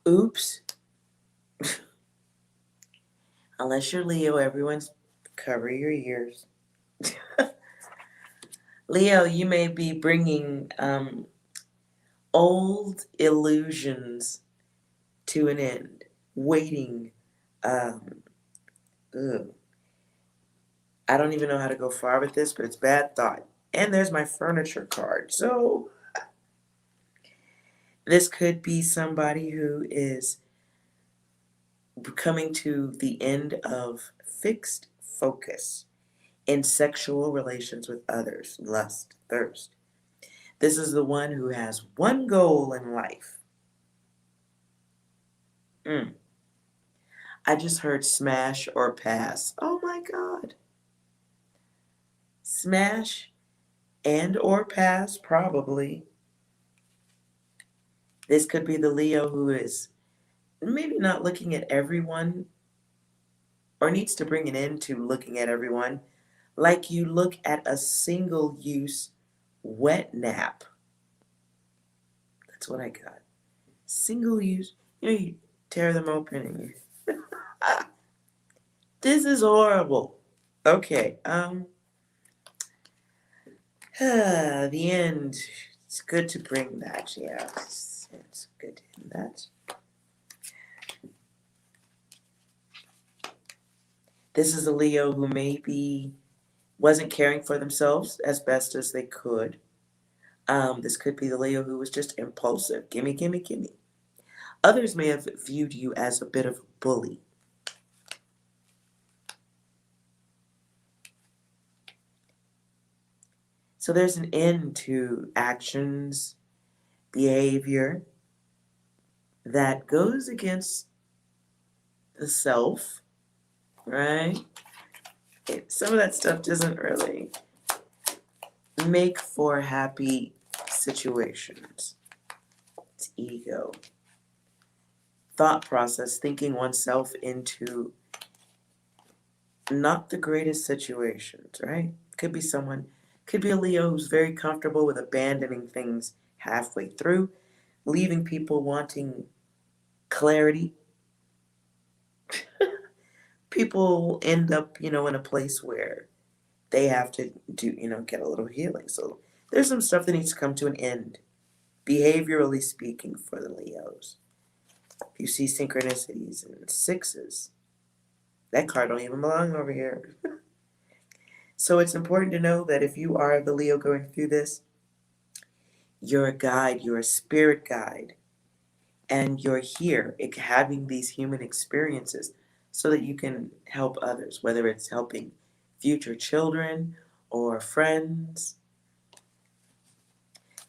Oops. Unless you're Leo, everyone's cover your ears. Leo, you may be bringing old illusions to an end. Waiting. I don't even know how to go far with this, but it's bad thought. And there's my furniture card. So this could be somebody who is coming to the end of fixed focus in sexual relations with others, lust, thirst. This is the one who has one goal in life. I just heard smash or pass. Oh my God. Smash and or pass, probably. This could be the Leo who is maybe not looking at everyone or needs to bring an end to looking at everyone like you look at a single-use wet nap. That's what I got. Single-use. You tear them open and you... This is horrible. Okay. The end. It's good to bring that. Yeah, it's good to end that. This is a Leo who maybe wasn't caring for themselves as best as they could. This could be the Leo who was just impulsive. Gimme, gimme, gimme. Others may have viewed you as a bit of a bully. So there's an end to actions, behavior that goes against the self, right? Some of that stuff doesn't really make for happy situations. It's ego. Thought process, thinking oneself into not the greatest situations, right? Could be someone, could be a Leo who's very comfortable with abandoning things halfway through, leaving people wanting clarity. People end up, in a place where they have to do, get a little healing. So there's some stuff that needs to come to an end, behaviorally speaking, for the Leos. If you see synchronicities and sixes, that card don't even belong over here. So it's important to know that if you are the Leo going through this, you're a guide, you're a spirit guide, and you're here having these human experiences so that you can help others, whether it's helping future children or friends.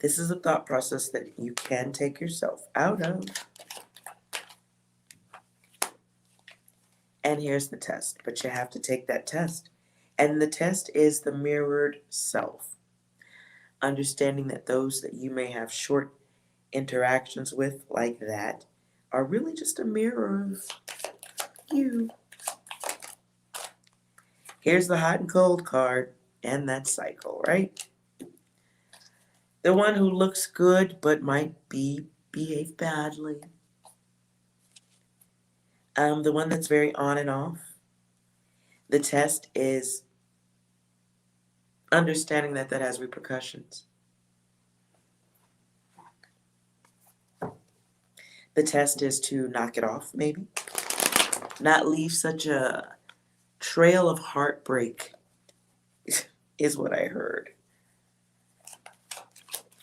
This is a thought process that you can take yourself out of. And here's the test, but you have to take that test. And the test is the mirrored self. Understanding that those that you may have short interactions with like that are really just a mirror of you. Here's the hot and cold card and that cycle, right? The one who looks good but might behave badly. The one that's very on and off. The test is understanding that that has repercussions. The test is to knock it off, maybe. Not leave such a trail of heartbreak, is what I heard.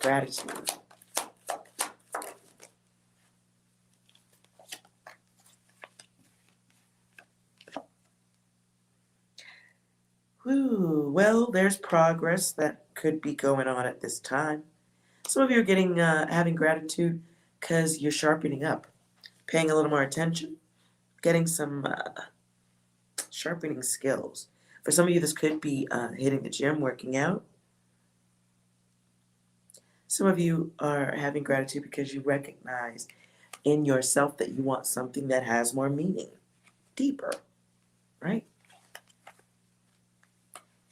Gratitude. Whew, well, there's progress that could be going on at this time. Some of you are having gratitude because you're sharpening up, paying a little more attention, getting some sharpening skills. For some of you, this could be hitting the gym, working out. Some of you are having gratitude because you recognize in yourself that you want something that has more meaning, deeper, right?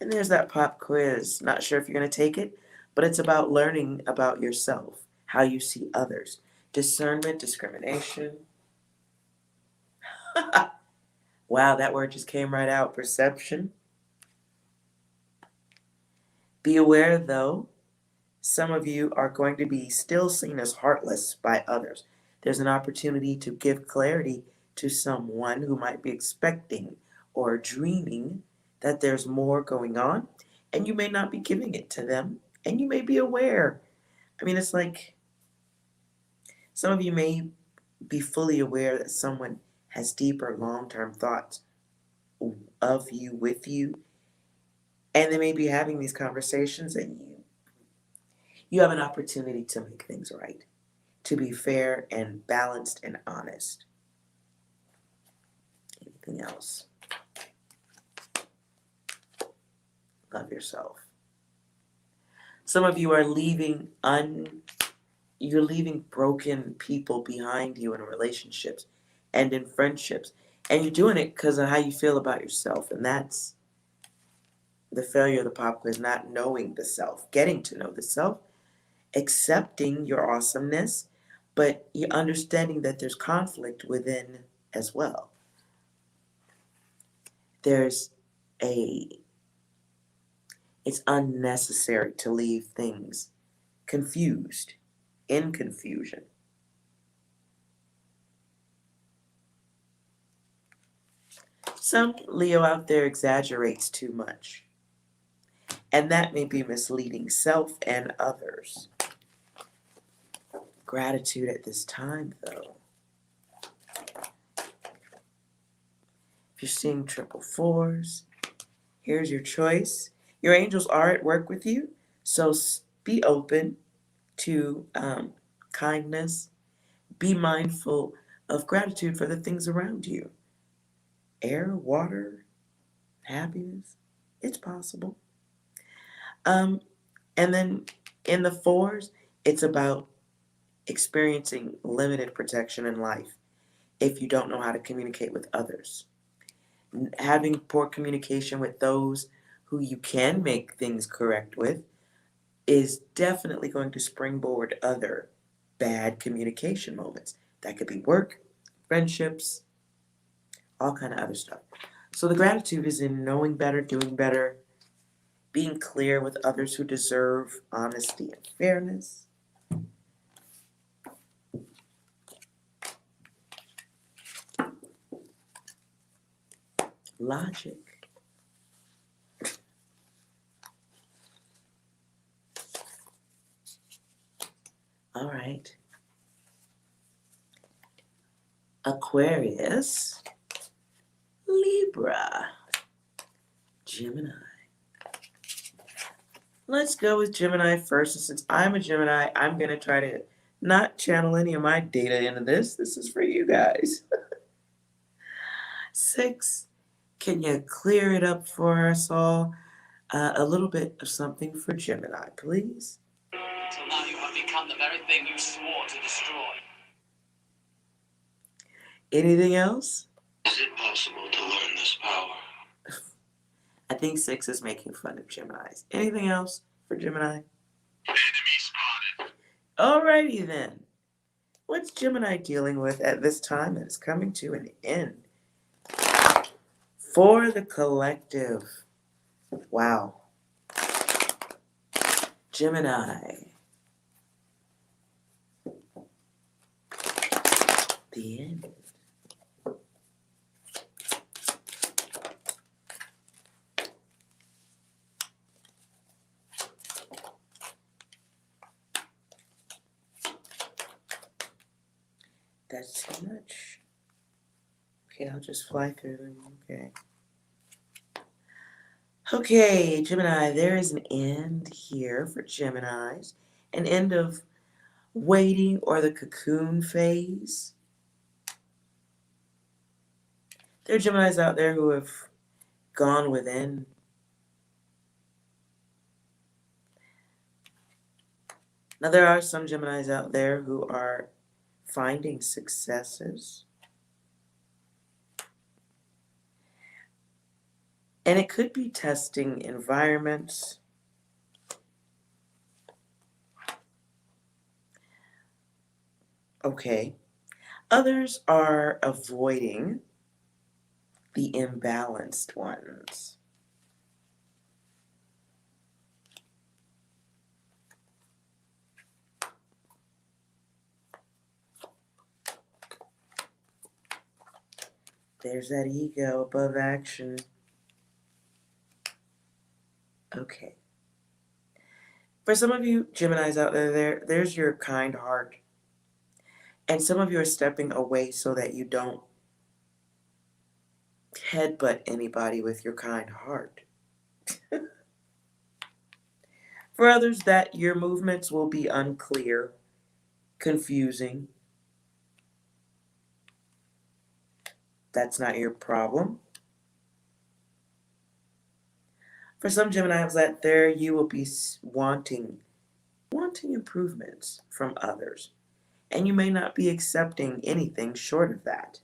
And there's that pop quiz. Not sure if you're going to take it, but it's about learning about yourself, how you see others, discernment, discrimination. Wow, that word just came right out. Perception. Be aware, though, some of you are going to be still seen as heartless by others. There's an opportunity to give clarity to someone who might be expecting or dreaming that there's more going on, and you may not be giving it to them, and you may be aware. I mean, it's like some of you may be fully aware that someone has deeper long-term thoughts of you, with you, and they may be having these conversations, and you have an opportunity to make things right, to be fair and balanced and honest. Anything else? Love yourself. Some of you are leaving broken people behind you in relationships and in friendships. And you're doing it because of how you feel about yourself. And that's the failure of the pop quiz, not knowing the self, getting to know the self, accepting your awesomeness, but you're understanding that there's conflict within as well. It's unnecessary to leave things confused, in confusion. Some Leo out there exaggerates too much, and that may be misleading self and others. Gratitude at this time, though. If you're seeing triple fours, here's your choice. Your angels are at work with you, so be open to kindness. Be mindful of gratitude for the things around you. Air, water, happiness, it's possible. And then in the fours, it's about experiencing limited protection in life if you don't know how to communicate with others. Having poor communication with those who you can make things correct with is definitely going to springboard other bad communication moments. That could be work, friendships, all kind of other stuff. So the gratitude is in knowing better, doing better, being clear with others who deserve honesty and fairness. Logic. All right. Aquarius, Libra, Gemini. Let's go with Gemini first. And since I'm a Gemini, I'm going to try to not channel any of my data into this. This is for you guys. 6, can you clear it up for us all? A little bit of something for Gemini, please. Until now you have become the very thing you swore to destroy. Anything else? Is it possible to learn this power? I think 6 is making fun of Geminis. Anything else for Gemini? Enemy spotted. Alrighty then. What's Gemini dealing with at this time that is coming to an end? For the collective. Wow. Gemini. The end. That's too much. Okay, I'll just fly through them. Okay. Okay, Gemini, there is an end here for Geminis. An end of waiting or the cocoon phase. There are Geminis out there who have gone within. Now, there are some Geminis out there who are finding successes. And it could be testing environments. Okay. Others are avoiding the imbalanced ones. There's that ego above action. Okay. For some of you Geminis out there's your kind heart. And some of you are stepping away so that you don't headbutt anybody with your kind heart. For others, that your movements will be unclear, confusing. That's not your problem. For some Geminis out there, you will be wanting improvements from others. And you may not be accepting anything short of that.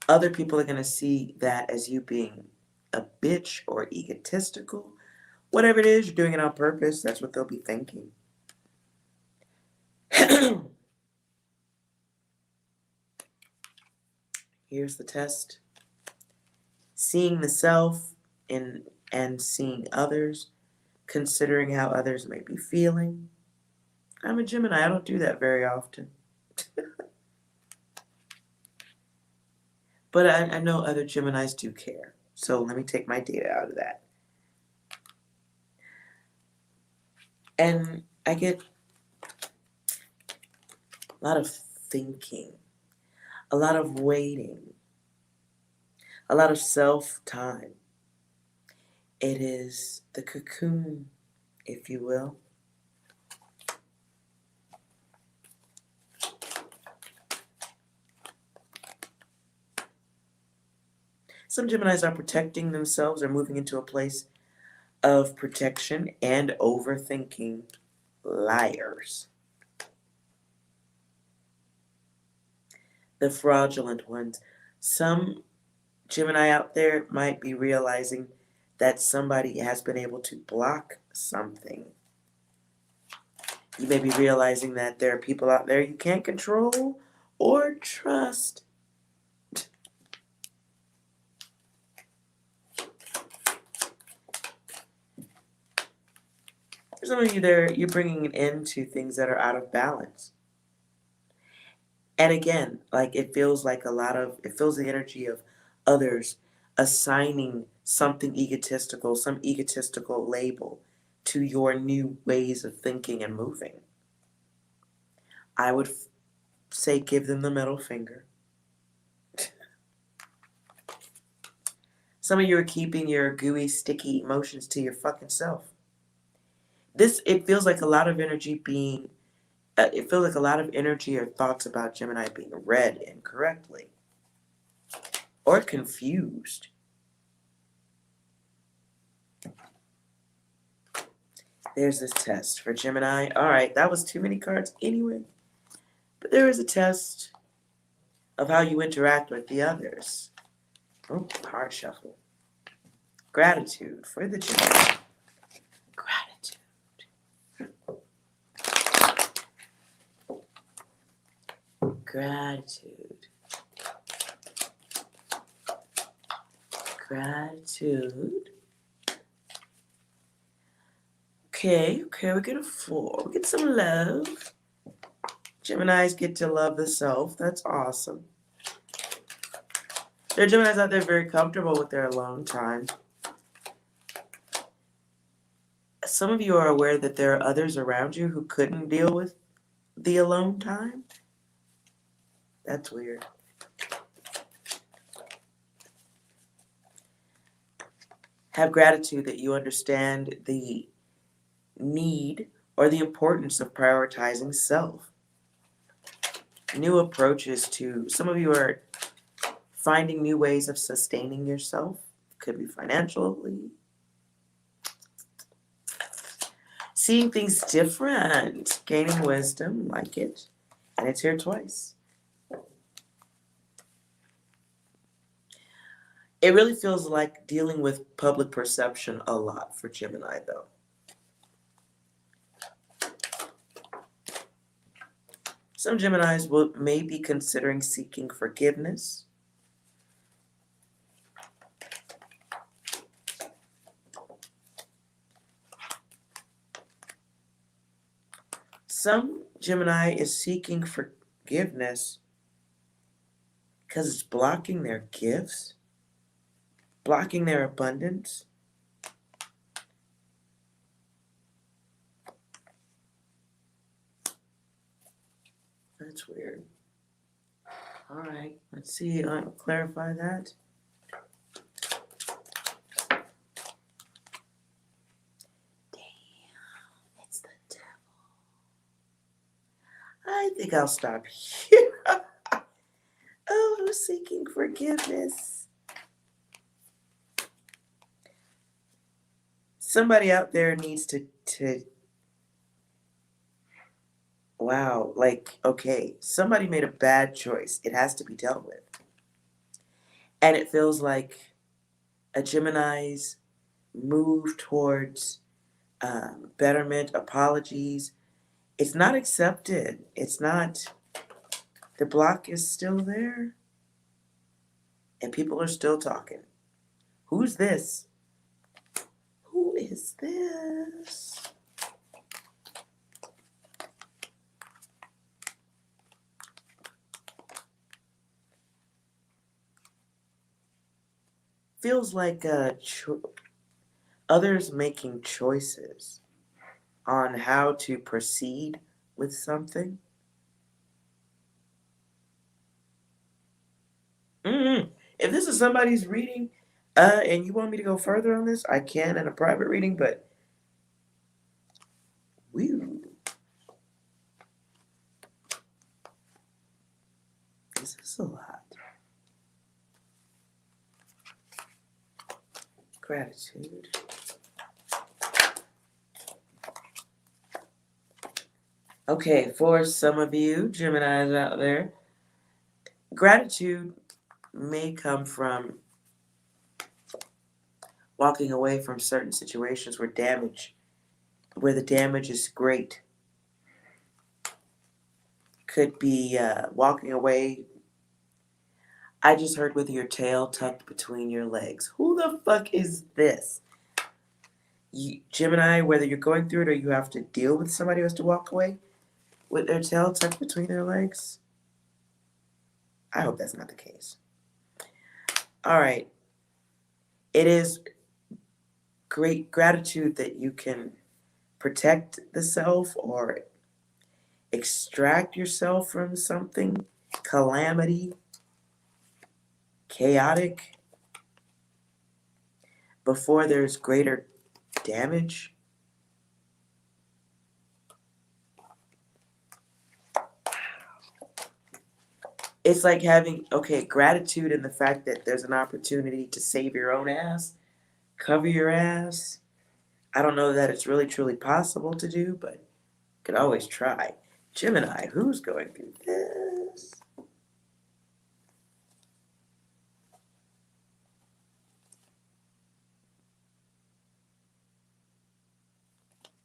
Other people are going to see that as you being a bitch or egotistical. Whatever it is, you're doing it on purpose. That's what they'll be thinking. Here's the test. Seeing the self and seeing others, considering how others may be feeling. I'm a Gemini. I don't do that very often. But I know other Geminis do care. So let me take my data out of that. And I get a lot of thinking, a lot of waiting, a lot of self-time. It is the cocoon, if you will. Some Geminis are protecting themselves or moving into a place of protection and overthinking. Liars. The fraudulent ones. Some Gemini out there might be realizing that somebody has been able to block something. You may be realizing that there are people out there you can't control or trust. For some of you there, you're bringing an end to things that are out of balance. And again, like it feels the energy of others assigning something egotistical, some egotistical label to your new ways of thinking and moving. I would say give them the middle finger. Some of you are keeping your gooey, sticky emotions to your fucking self. It feels like a lot of energy or thoughts about Gemini being read incorrectly. or confused. There's this test for Gemini. All right, that was too many cards anyway. But there is a test of how you interact with the others. Oh, card shuffle. Gratitude for the Gemini. Gratitude. Gratitude. Gratitude. Okay, we get a 4. We get some love. Geminis get to love the self. That's awesome. There are Geminis out there very comfortable with their alone time. Some of you are aware that there are others around you who couldn't deal with the alone time. That's weird. Have gratitude that you understand the need or the importance of prioritizing self. New approaches to, some of you are finding new ways of sustaining yourself. Could be financially. Seeing things different, gaining wisdom, like it. And it's here twice. It really feels like dealing with public perception a lot for Gemini, though. Some Geminis may be considering seeking forgiveness. Some Gemini is seeking forgiveness because it's blocking their gifts, blocking their abundance. That's weird. All right, let's see. I'll clarify that. Damn, it's the devil. I think I'll stop here. Oh, who's seeking forgiveness? Somebody out there needs to wow, like, okay, somebody made a bad choice. It has to be dealt with. And it feels like a Gemini's move towards betterment, apologies. It's not accepted. It's not, the block is still there. And people are still talking. Who's this? Who is this? Feels like others making choices on how to proceed with something. If this is somebody's reading, and you want me to go further on this, I can in a private reading, but woo. This is a lot. Gratitude. Okay, for some of you Geminis out there, gratitude may come from walking away from certain situations where the damage is great. Could be walking away. I just heard with your tail tucked between your legs. Who the fuck is this? Gemini, whether you're going through it or you have to deal with somebody who has to walk away with their tail tucked between their legs. I hope that's not the case. All right. It is great gratitude that you can protect the self or extract yourself from something, calamity, chaotic, before there's greater damage. It's like having, okay, gratitude in the fact that there's an opportunity to save your own ass, cover your ass. I don't know that it's really truly possible to do, but you could always try. Gemini, who's going through this?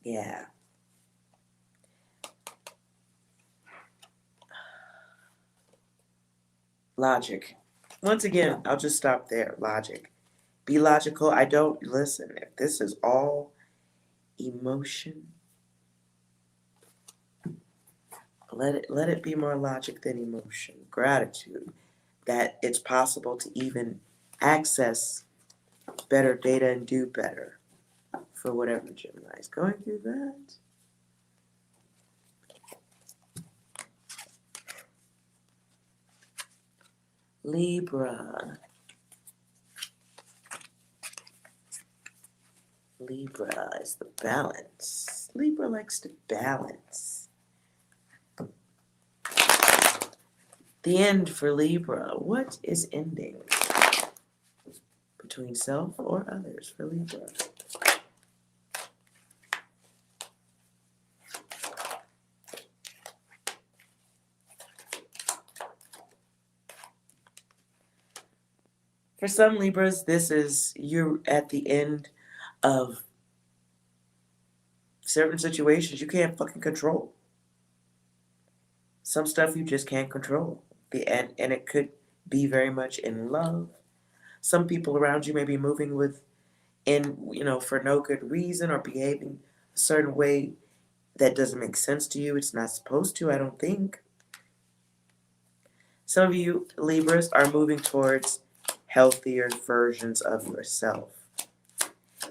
Yeah. Logic. Once again, I'll just stop there. Logic. Be logical. I don't listen. If this is all emotion, let it be more logic than emotion. Gratitude. That it's possible to even access better data and do better for whatever Gemini is going through that. Libra. Libra is the balance. Libra likes to balance. The end for Libra. What is ending? Between self or others for Libra. For some Libras, this is you're at the end of certain situations you can't fucking control. Some stuff you just can't control. And it could be very much in love. Some people around you may be moving for no good reason or behaving a certain way that doesn't make sense to you. It's not supposed to, I don't think. Some of you Libras are moving towards healthier versions of yourself.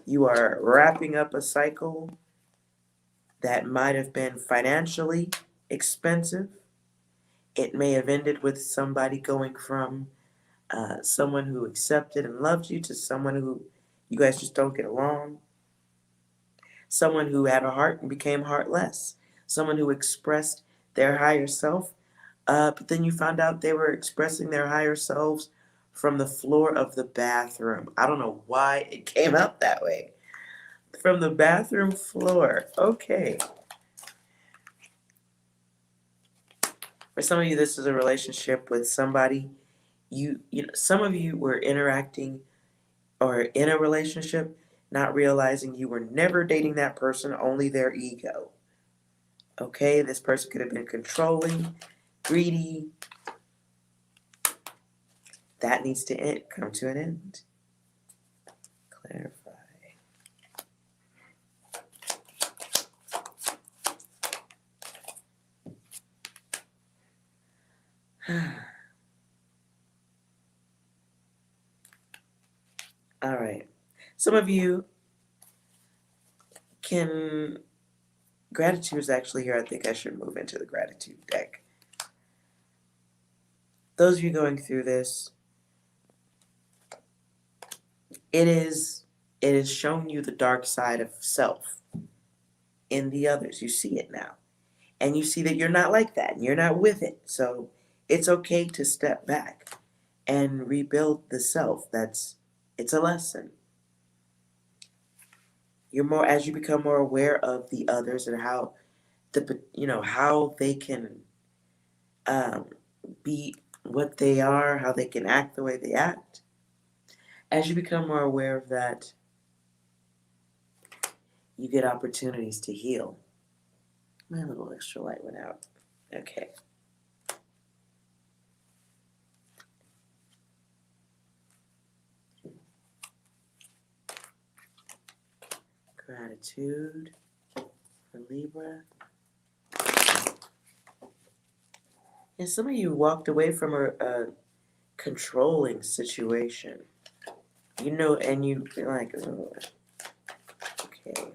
You are wrapping up a cycle that might have been financially expensive. It may have ended with somebody going from someone who accepted and loved you to someone who you guys just don't get along. Someone who had a heart and became heartless. Someone who expressed their higher self, but then you found out they were expressing their higher selves from the floor of the bathroom. I don't know why it came out that way. From the bathroom floor. Okay. For some of you, this is a relationship with somebody. Some of you were interacting or in a relationship, not realizing you were never dating that person, only their ego. Okay, this person could have been controlling, greedy. That needs to come to an end. Clarify. All right. Some of you can... Gratitude is actually here. I think I should move into the gratitude deck. Those of you going through this, it is shown you the dark side of self in the others. You see it now. And you see that you're not like that. And you're not with it. So it's okay to step back and rebuild the self. It's a lesson. As you become more aware of the others and how how they can be what they are, how they can act the way they act. As you become more aware of that, you get opportunities to heal. My little extra light went out. Okay. Gratitude for Libra. And some of you walked away from a controlling situation. And you feel like, oh, okay.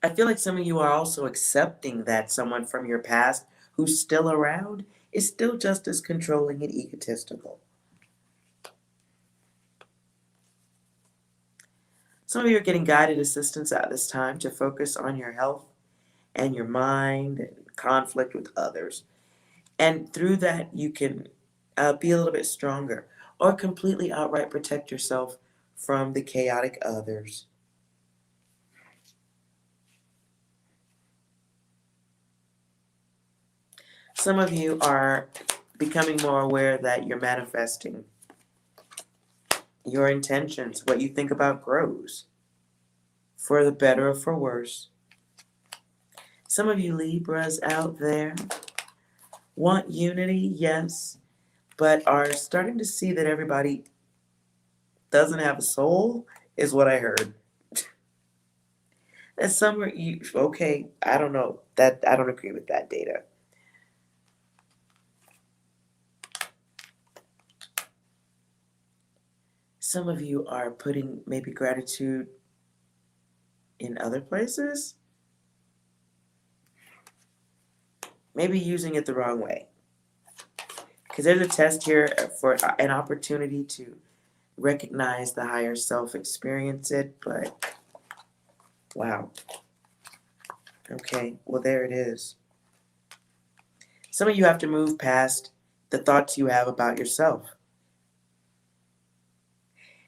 I feel like some of you are also accepting that someone from your past who's still around is still just as controlling and egotistical. Some of you are getting guided assistance at this time to focus on your health and your mind and conflict with others. And through that, you can be a little bit stronger or completely outright protect yourself from the chaotic others. Some of you are becoming more aware that you're manifesting. Your intentions, what you think about grows, for the better or for worse. Some of you Libras out there want unity, yes, but are starting to see that everybody doesn't have a soul, is what I heard. And some are you okay, I don't know. That I don't agree with that data. Some of you are putting maybe gratitude in other places. Maybe using it the wrong way. Because there's a test here for an opportunity to recognize the higher self, experience it, but wow. Okay, well, there it is. Some of you have to move past the thoughts you have about yourself.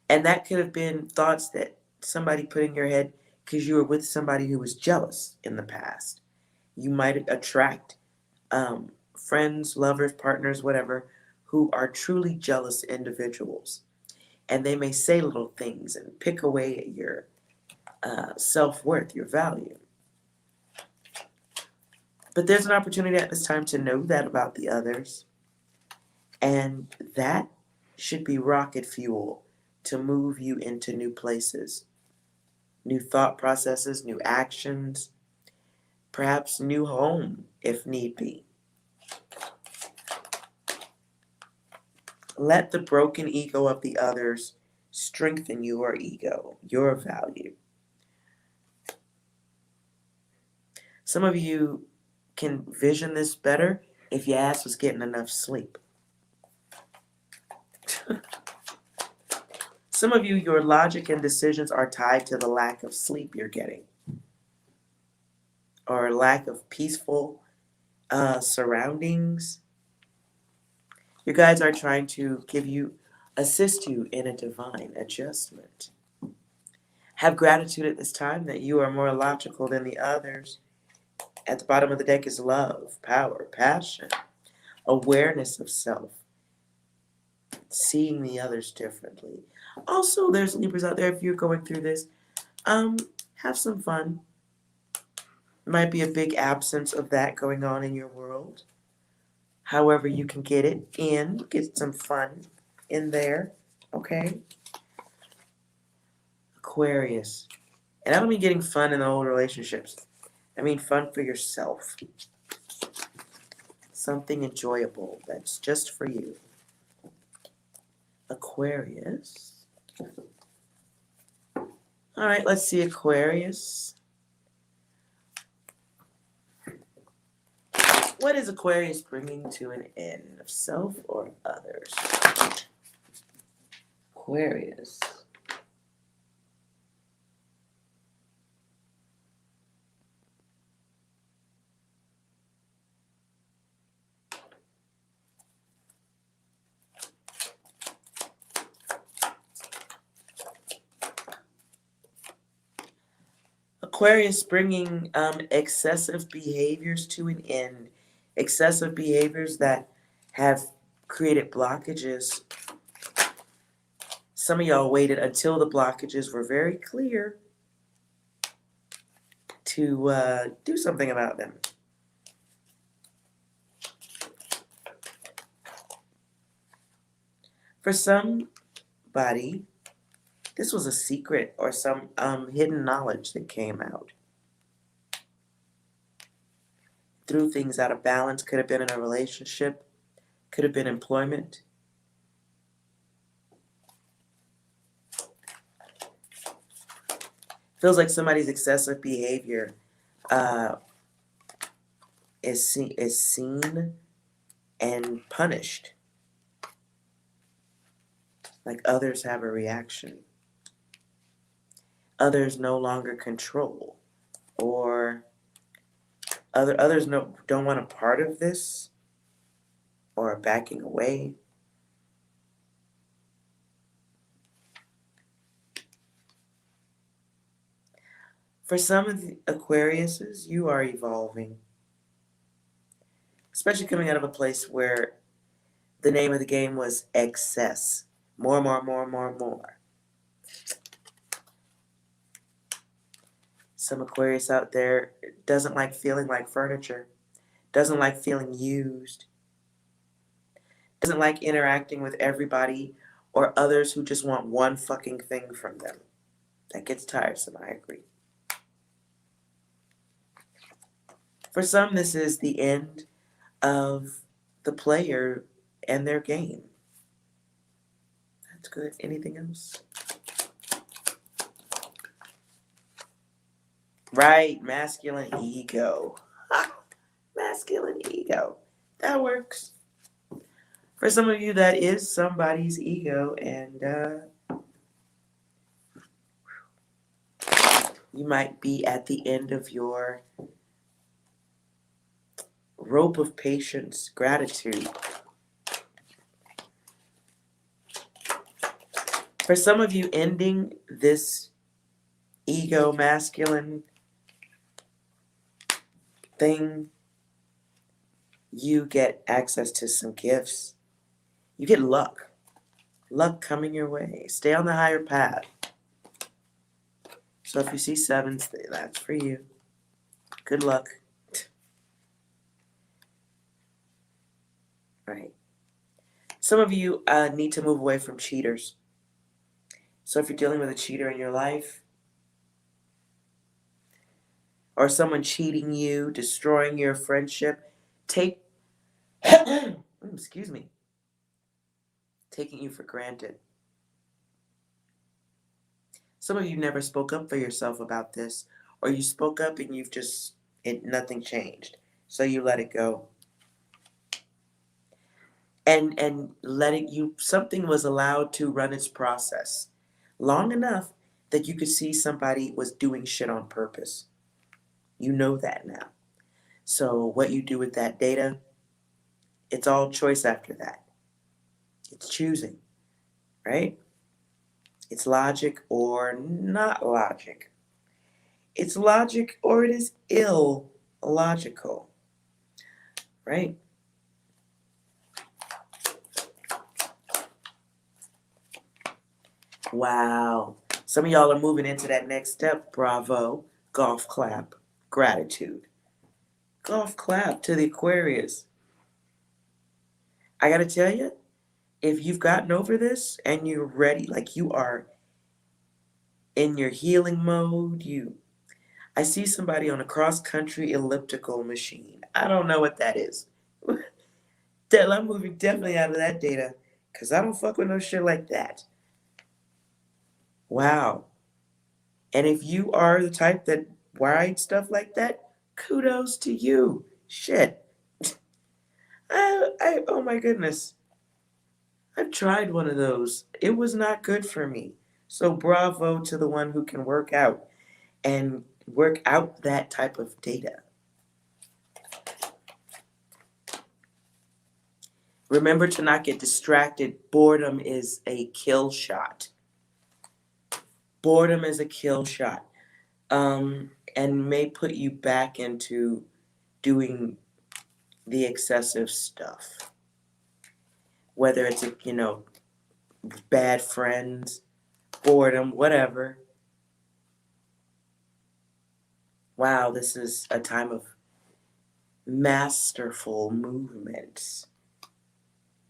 And that could have been thoughts that somebody put in your head because you were with somebody who was jealous in the past. You might attract friends, lovers, partners, whatever, who are truly jealous individuals. And they may say little things and pick away at your self-worth, your value. But there's an opportunity at this time to know that about the others. And that should be rocket fuel to move you into new places, new thought processes, new actions, perhaps new home if need be. Let the broken ego of the others strengthen your ego, your value. Some of you can vision this better if your ass was getting enough sleep. Some of you, your logic and decisions are tied to the lack of sleep you're getting, or lack of peaceful surroundings. You guys are trying to assist you in a divine adjustment. Have gratitude at this time that you are more logical than the others. At the bottom of the deck is love, power, passion, awareness of self, seeing the others differently. Also, there's Libras out there, if you're going through this, have some fun. Might be a big absence of that going on in your world. However you can get it in, get some fun in there, okay? Aquarius. And I don't mean getting fun in the old relationships. I mean fun for yourself. Something enjoyable that's just for you. Aquarius. All right, let's see Aquarius. What is Aquarius bringing to an end, of self or others? Aquarius. Aquarius bringing excessive behaviors to an end. Excessive behaviors that have created blockages. Some of y'all waited until the blockages were very clear to do something about them. For somebody, this was a secret or some hidden knowledge that came out. Threw things out of balance. Could have been in a relationship. Could have been employment. Feels like somebody's excessive behavior is seen and punished. Like others have a reaction. Others no longer control or Others don't want a part of this or are backing away. For some of the Aquariuses, you are evolving, especially coming out of a place where the name of the game was excess. More, more, more, more, more. Some Aquarius out there doesn't like feeling like furniture, doesn't like feeling used, doesn't like interacting with everybody or others who just want one fucking thing from them. That gets tiresome, I agree. For some, this is the end of the player and their game. That's good. Anything else? Right, masculine ego. Masculine ego. That works. For some of you, that is somebody's ego, and you might be at the end of your rope of patience, gratitude. For some of you, ending this ego masculine thing, you get access to some gifts. You get luck. Luck coming your way. Stay on the higher path. So if you see sevens, that's for you. Good luck. Right. Some of you need to move away from cheaters. So if you're dealing with a cheater in your life, or someone cheating you, destroying your friendship, excuse me, taking you for granted. Some of you never spoke up for yourself about this, or you spoke up and nothing changed. So you let it go. And something was allowed to run its process long enough that you could see somebody was doing shit on purpose. You know that now. So what you do with that data, it's all choice after that. It's choosing, right? It's logic or not logic. It's logic or it is illogical, right? Wow. Some of y'all are moving into that next step. Bravo. Golf clap. Gratitude. Golf clap to the Aquarius. I gotta tell you, if you've gotten over this and you're ready, like you are in your healing mode, I see somebody on a cross-country elliptical machine. I don't know what that is. I'm moving definitely out of that data because I don't fuck with no shit like that. Wow. And if you are the type that rides stuff like that, kudos to you. Shit. Oh my goodness. I've tried one of those. It was not good for me. So bravo to the one who can work out that type of data. Remember to not get distracted. Boredom is a kill shot. Boredom is a kill shot. And may put you back into doing the excessive stuff. Whether it's, bad friends, boredom, whatever. Wow, this is a time of masterful movement.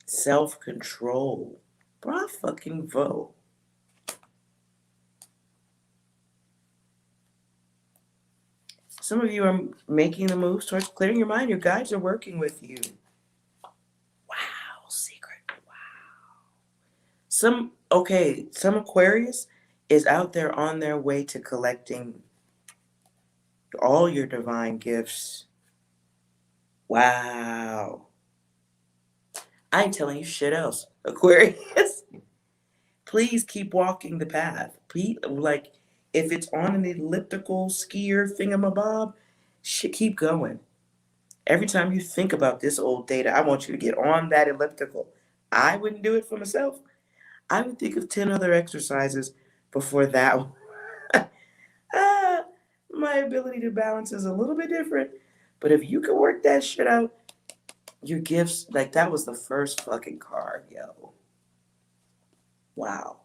Self-control. Bravo. Some of you are making the moves towards clearing your mind. Your guides are working with you. Wow, secret. Wow. Some Aquarius is out there on their way to collecting all your divine gifts. Wow. I ain't telling you shit else, Aquarius. Please keep walking the path. Please, if it's on an elliptical skier thingamabob, keep going. Every time you think about this old data, I want you to get on that elliptical. I wouldn't do it for myself. I would think of 10 other exercises before that one. Ah, my ability to balance is a little bit different. But if you can work that shit out, your gifts, like that was the first fucking card, yo. Wow.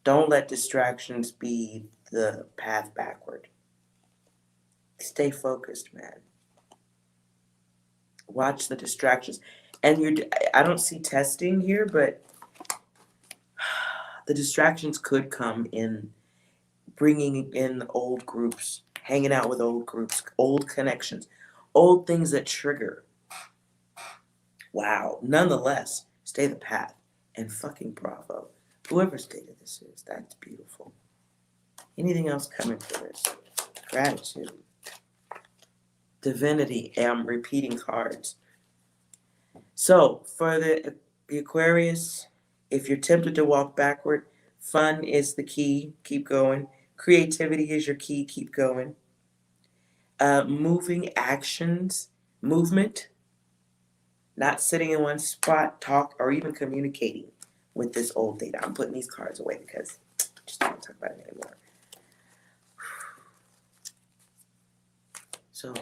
Don't let distractions be the path backward. Stay focused, man. Watch the distractions. And I don't see testing here, but the distractions could come in bringing in old groups, hanging out with old groups, old connections, old things that trigger. Wow. Nonetheless, stay the path. And fucking bravo. Whoever's data this is, that's beautiful. Anything else coming for this? Gratitude. Divinity. I'm repeating cards. So, for the Aquarius, if you're tempted to walk backward, fun is the key. Keep going. Creativity is your key. Keep going. Moving actions, movement, not sitting in one spot, talk, or even communicating with this old data. I'm putting these cards away because I just don't want to talk about it anymore. So,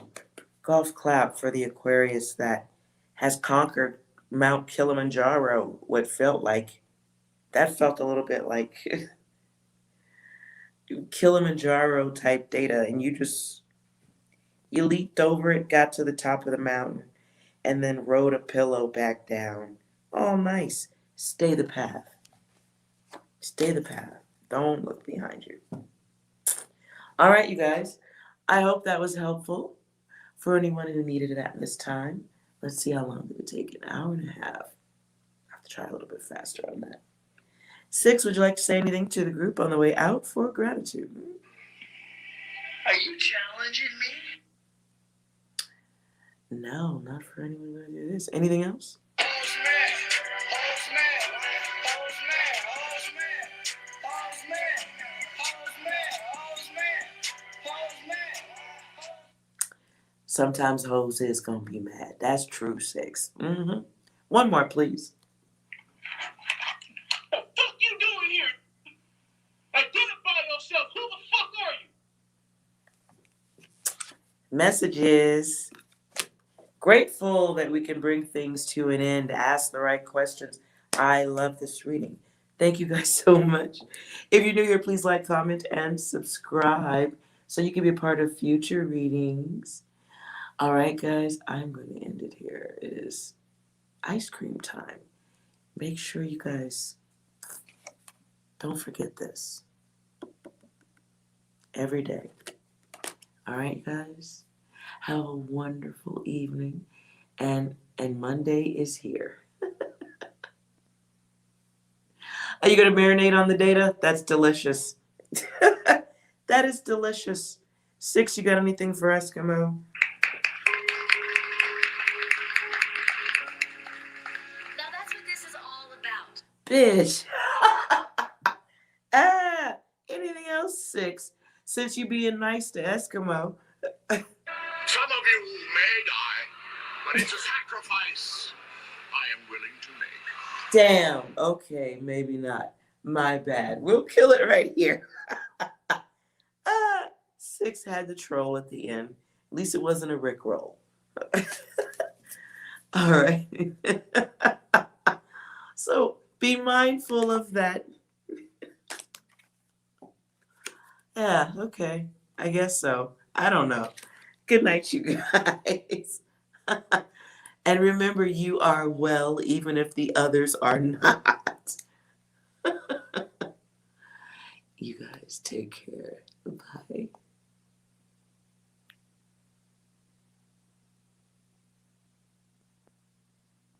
golf clap for the Aquarius that has conquered Mount Kilimanjaro, what felt like. That felt a little bit like Kilimanjaro type data, and you leaped over it, got to the top of the mountain, and then rode a pillow back down. Oh, nice. Stay the path. Stay the path. Don't look behind you. All right, you guys. I hope that was helpful for anyone who needed it at this time. Let's see how long did it take. An hour and a half. I have to try a little bit faster on that. 6, would you like to say anything to the group on the way out for gratitude? Are you challenging me? No, not for anyone going to do this. Anything else? Sometimes hoes is going to be mad. That's true, 6. Mm-hmm. One more, please. What the fuck you doing here? Identify yourself. Who the fuck are you? Messages. Grateful that we can bring things to an end, ask the right questions. I love this reading. Thank you guys so much. If you're new here, please like, comment, and subscribe so you can be a part of future readings. All right, guys, I'm going to end it here. It is ice cream time. Make sure you guys don't forget this every day. All right, guys, have a wonderful evening, and Monday is here. Are you going to marinate on the data? That's delicious. That is delicious. 6, you got anything for Eskimo? Bitch. Anything else, 6? Since you being nice to Eskimo. Some of you may die, but it's a sacrifice I am willing to make. Damn. Okay, maybe not. My bad. We'll kill it right here. 6 had the troll at the end. At least it wasn't a Rickroll. All right. So be mindful of that. Yeah, okay. I guess so. I don't know. Good night, you guys. And remember, you are well, even if the others are not. You guys take care. Bye.